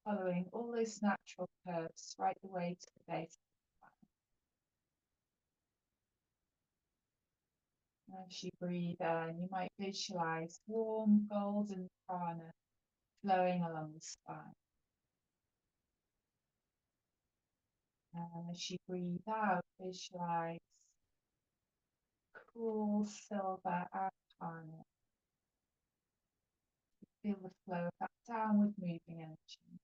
following all those natural curves right the way to the base of the spine. As you breathe in, you might visualize warm golden prana flowing along the spine. And as you breathe out, visualize cool silver prana. Feel the flow of that downward moving energy.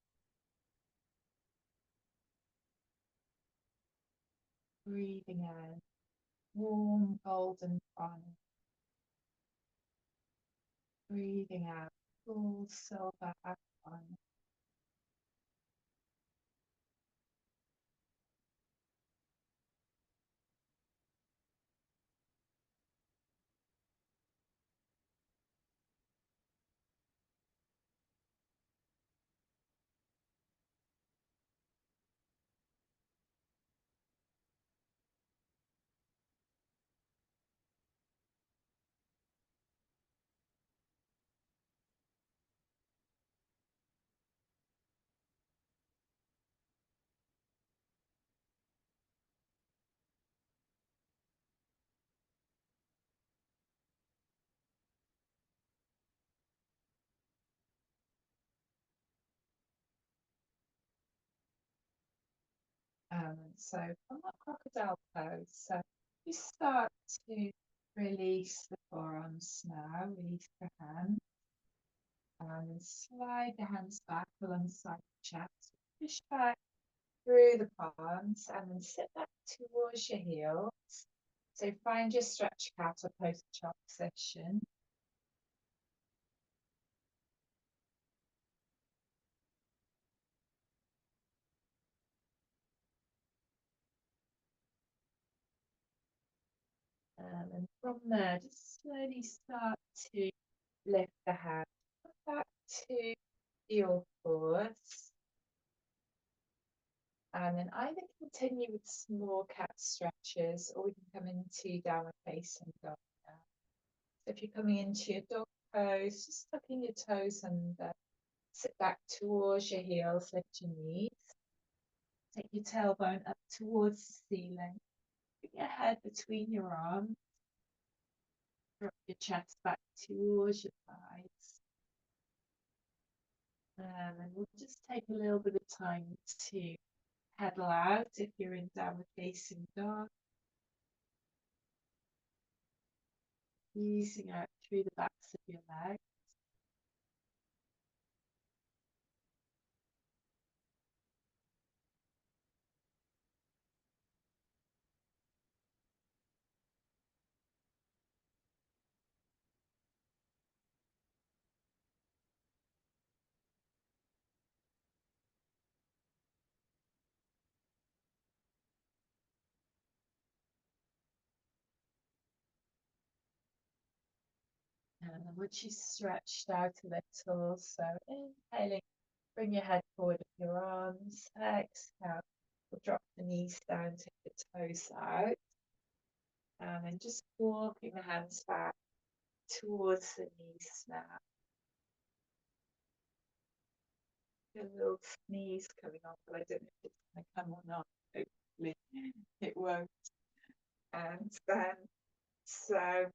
Breathing in warm golden prana. Breathing out cool silver prana. So from that crocodile pose, so you start to release the forearms now, release the hands, and then slide the hands back alongside the chest, push back through the palms, and then sit back towards your heels. So find your stretch cat or post chop position. And from there, just slowly start to lift the hand. Come back to your pause. And then either continue with small cat stretches or we can come into downward facing dog now. So if you're coming into your dog pose, just tucking your toes under, sit back towards your heels, lift your knees, take your tailbone up towards the ceiling, put your head between your arms, drop your chest back towards your thighs. And we'll just take a little bit of time to pedal out if you're in downward facing dog. Easing out through the backs of your legs. And then once you stretched out a little, so inhaling, bring your head forward with your arms. Exhale, we'll drop the knees down, take the toes out. And then just walking the hands back towards the knees now. A little sneeze coming on, but I don't know if it's going to come or not. Hopefully it won't. And then, so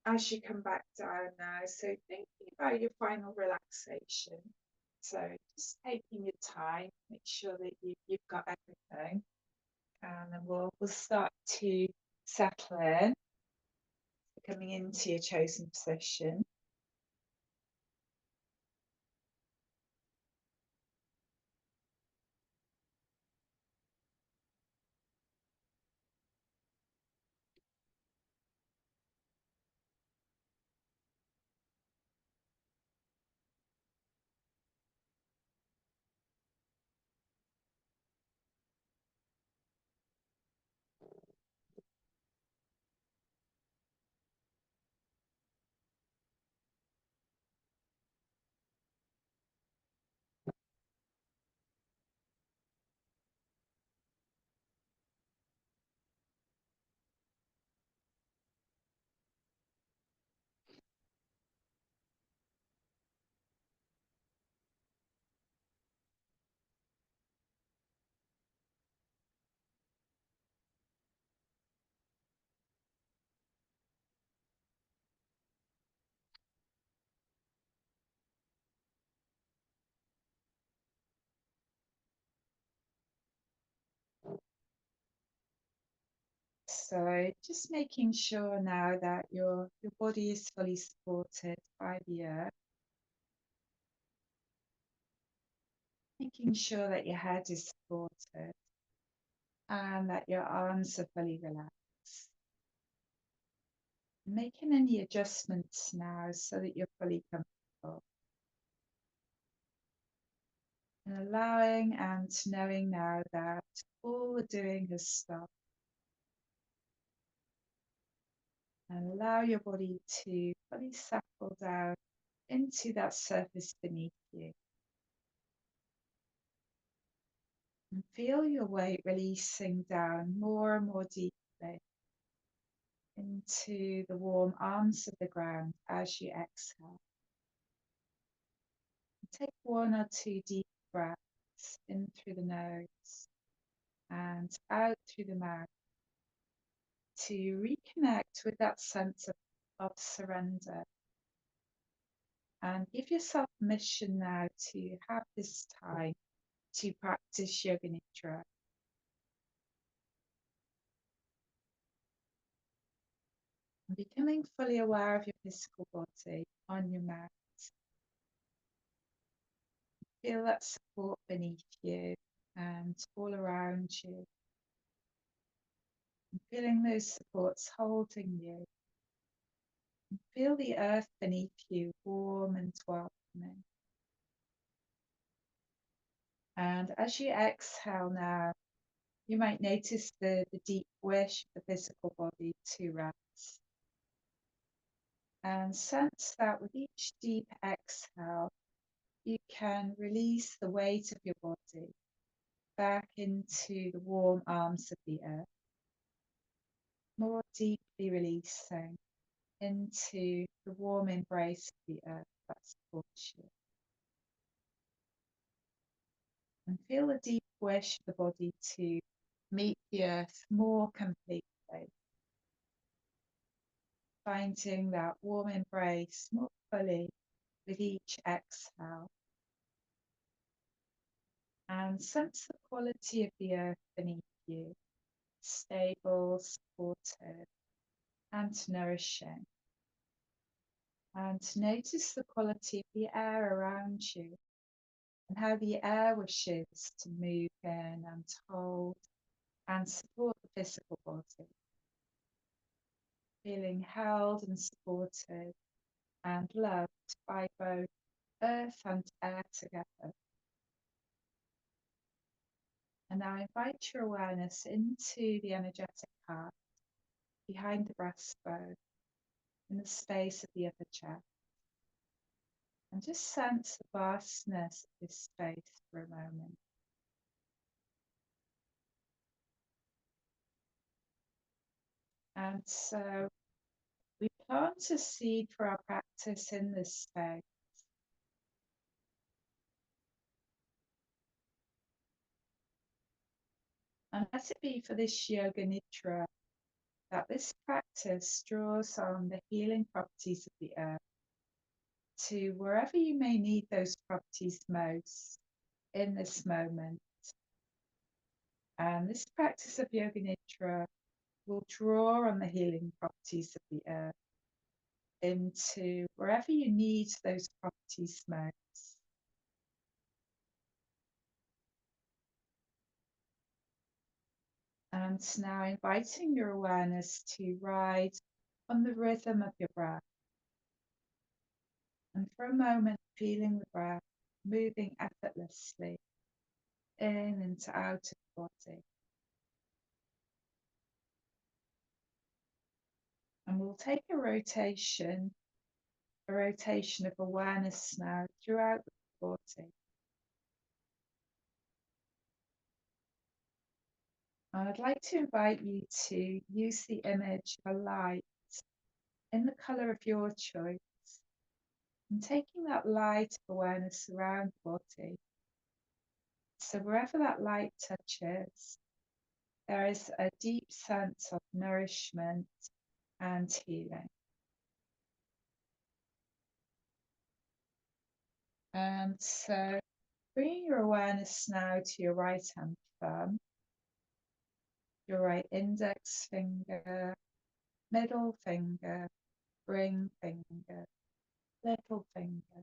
as you come back down now, so thinking about your final relaxation. So just taking your time, make sure that you've got everything. And then we'll start to settle in, coming into your chosen position. So just making sure now that your body is fully supported by the earth. Making sure that your head is supported and that your arms are fully relaxed. Making any adjustments now so that you're fully comfortable. And allowing and knowing now that all we're doing has stopped. And allow your body to fully settle down into that surface beneath you. And feel your weight releasing down more and more deeply into the warm arms of the ground as you exhale. Take one or two deep breaths in through the nose and out through the mouth to reconnect with that sense of surrender. And give yourself permission now to have this time to practice Yoga Nidra. And becoming fully aware of your physical body on your mat. Feel that support beneath you and all around you. And feeling those supports holding you. And feel the earth beneath you warm and welcoming. And as you exhale now, you might notice the deep wish of the physical body to rest. And sense that with each deep exhale, you can release the weight of your body back into the warm arms of the earth, more deeply releasing into the warm embrace of the earth that supports you. And feel the deep wish of the body to meet the earth more completely, finding that warm embrace more fully with each exhale. And sense the quality of the earth beneath you, stable, supportive, and nourishing. And notice the quality of the air around you and how the air wishes to move in and hold and support the physical body. Feeling held and supported and loved by both earth and air together. And now invite your awareness into the energetic heart, behind the breastbone, in the space of the upper chest. And just sense the vastness of this space for a moment. And so we plant a seed for our practice in this space. And let it be for this Yoga Nidra that this practice draws on the healing properties of the earth to wherever you may need those properties most in this moment. And this practice of Yoga Nidra will draw on the healing properties of the earth into wherever you need those properties most. And now inviting your awareness to ride on the rhythm of your breath. And for a moment, feeling the breath moving effortlessly in and out of the body. And we'll take a rotation of awareness now throughout the body. And I'd like to invite you to use the image of a light in the colour of your choice, and taking that light of awareness around the body. So wherever that light touches, there is a deep sense of nourishment and healing. And so bringing your awareness now to your right hand thumb, your right index finger, middle finger, ring finger, little finger,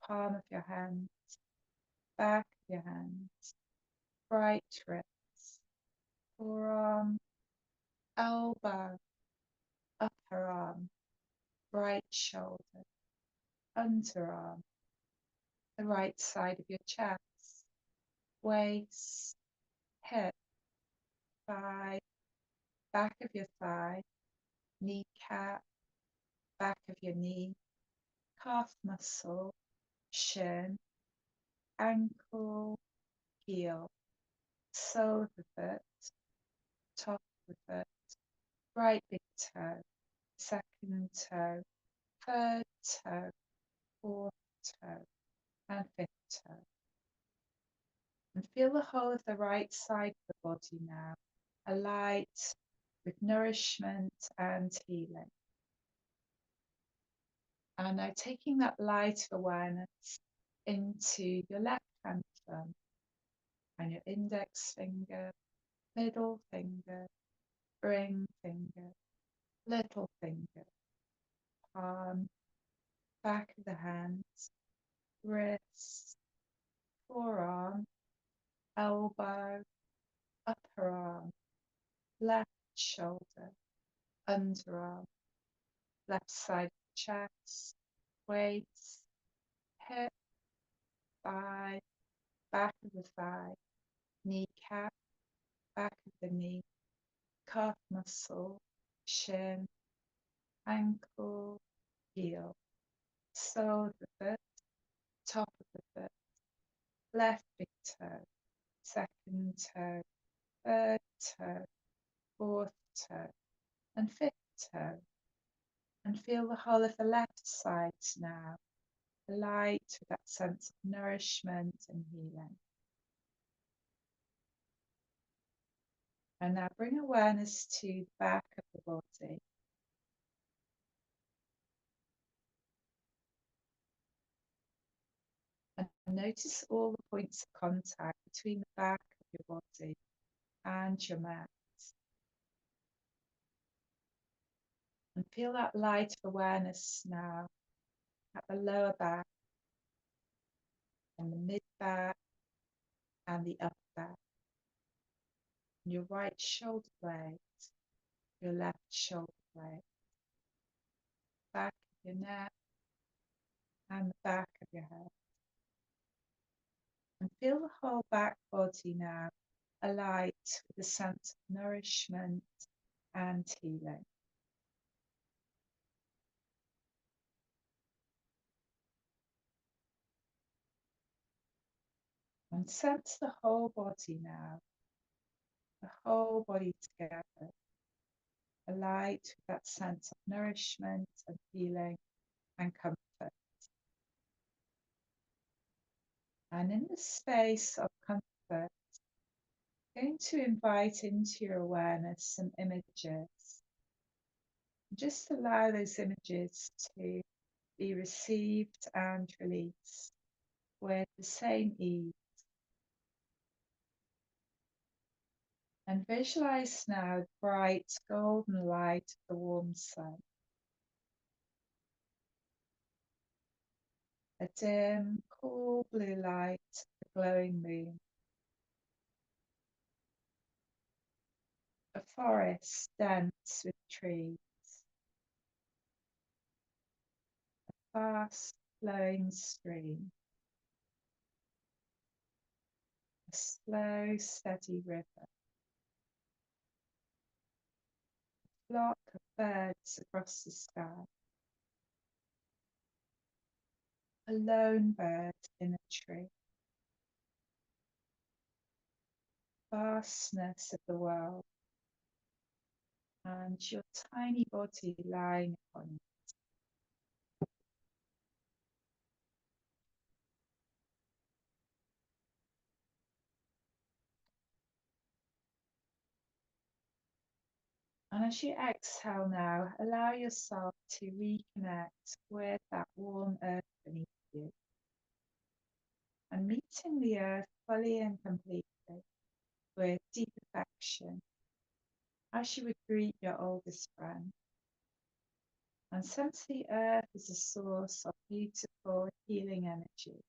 palm of your hand, back of your hand, right wrist, forearm, elbow, upper arm, right shoulder, underarm, the right side of your chest, waist, hip, thigh, back of your thigh, kneecap, back of your knee, calf muscle, shin, ankle, heel, sole of the foot, top of the foot, right big toe, second toe, third toe, fourth toe, and fifth toe. And feel the whole of the right side of the body now, alight with nourishment and healing. And now taking that light of awareness into your left hand thumb and your index finger, middle finger, ring finger, little finger, palm, back of the hand, wrist, forearm, elbow, upper arm, left shoulder, underarm, left side of the chest, waist, hip, thigh, back of the thigh, kneecap, back of the knee, calf muscle, shin, ankle, heel, sole of the foot, top of the foot, left big toe, second toe, third toe, fourth toe, and fifth toe. And feel the whole of the left side now, alight with that sense of nourishment and healing. And now bring awareness to the back of the body. And notice all the points of contact between the back of your body and your mat. And feel that light of awareness now at the lower back and the mid back and the upper back. Your right shoulder blade, your left shoulder blade, back of your neck and the back of your head. And feel the whole back body now alight with a sense of nourishment and healing. And sense the whole body now, the whole body together, alight with that sense of nourishment and healing and comfort. And in the space of comfort, going to invite into your awareness some images. Just allow those images to be received and released with the same ease. And visualize now the bright golden light of the warm sun. A dim, cool blue light of the glowing moon. A forest dense with trees. A fast flowing stream. A slow, steady river. A flock of birds across the sky. A lone bird in a tree. Vastness of the world and your tiny body lying upon it. And as you exhale now, allow yourself to reconnect with that warm earth beneath you and meeting the earth fully and completely with deep affection as you would greet your oldest friend. And sense the earth as a source of beautiful healing energy.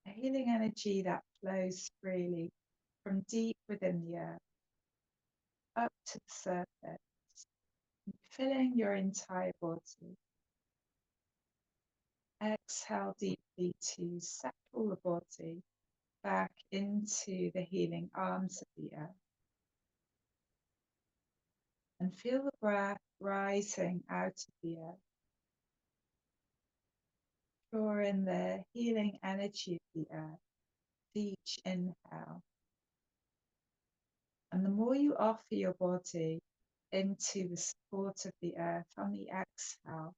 A healing energy that flows freely from deep within the earth up to the surface, filling your entire body. Exhale deeply to settle the body back into the healing arms of the earth. And feel the breath rising out of the earth. Draw in the healing energy of the earth with each inhale. And the more you offer your body into the support of the earth on the exhale,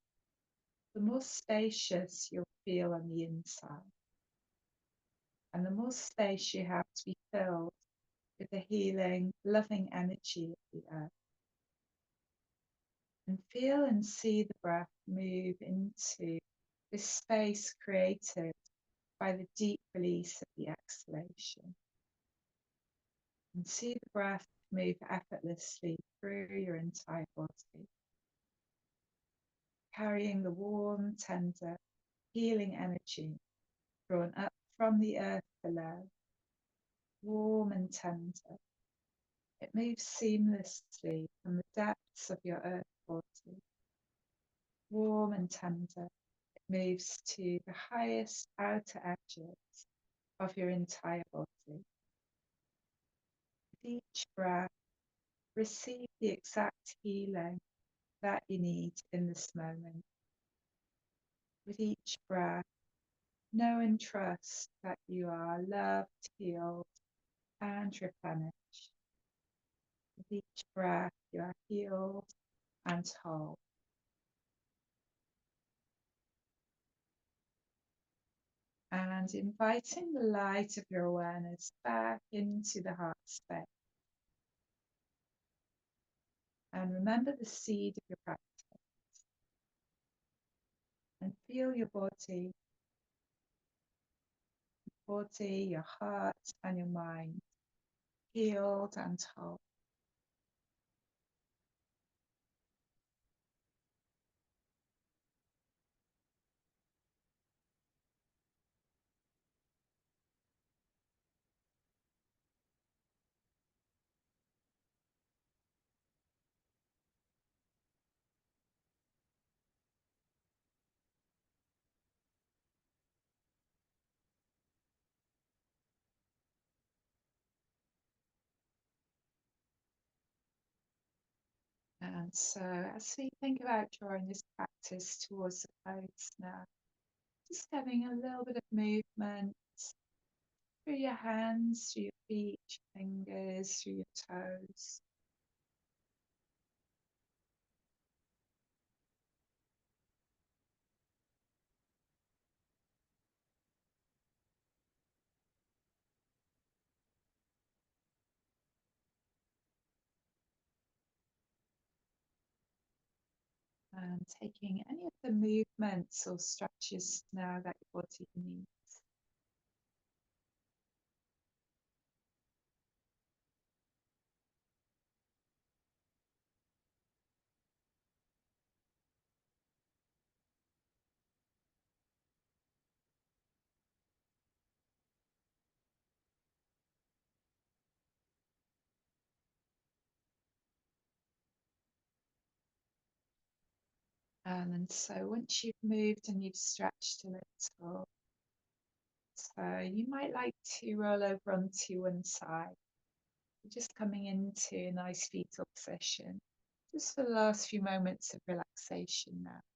the more spacious you'll feel on the inside. And the more space you have to be filled with the healing, loving energy of the earth. And feel and see the breath move into this space created by the deep release of the exhalation. And see the breath move effortlessly through your entire body, carrying the warm, tender, healing energy drawn up from the earth below, warm and tender. It moves seamlessly from the depths of your earth body, warm and tender. It moves to the highest outer edges of your entire body. With each breath, receive the exact healing that you need in this moment. With each breath, know and trust that you are loved, healed, and replenished. With each breath, you are healed and whole. And inviting the light of your awareness back into the heart space. And remember the seed of your practice. And feel your body, your heart, and your mind healed and whole. And so, as we think about drawing this practice towards the close now, just getting a little bit of movement through your hands, through your feet, your fingers, through your toes. And taking any of the movements or stretches now that your body needs. And so once you've moved and you've stretched a little, so you might like to roll over onto one side, just coming into a nice fetal position, just for the last few moments of relaxation now.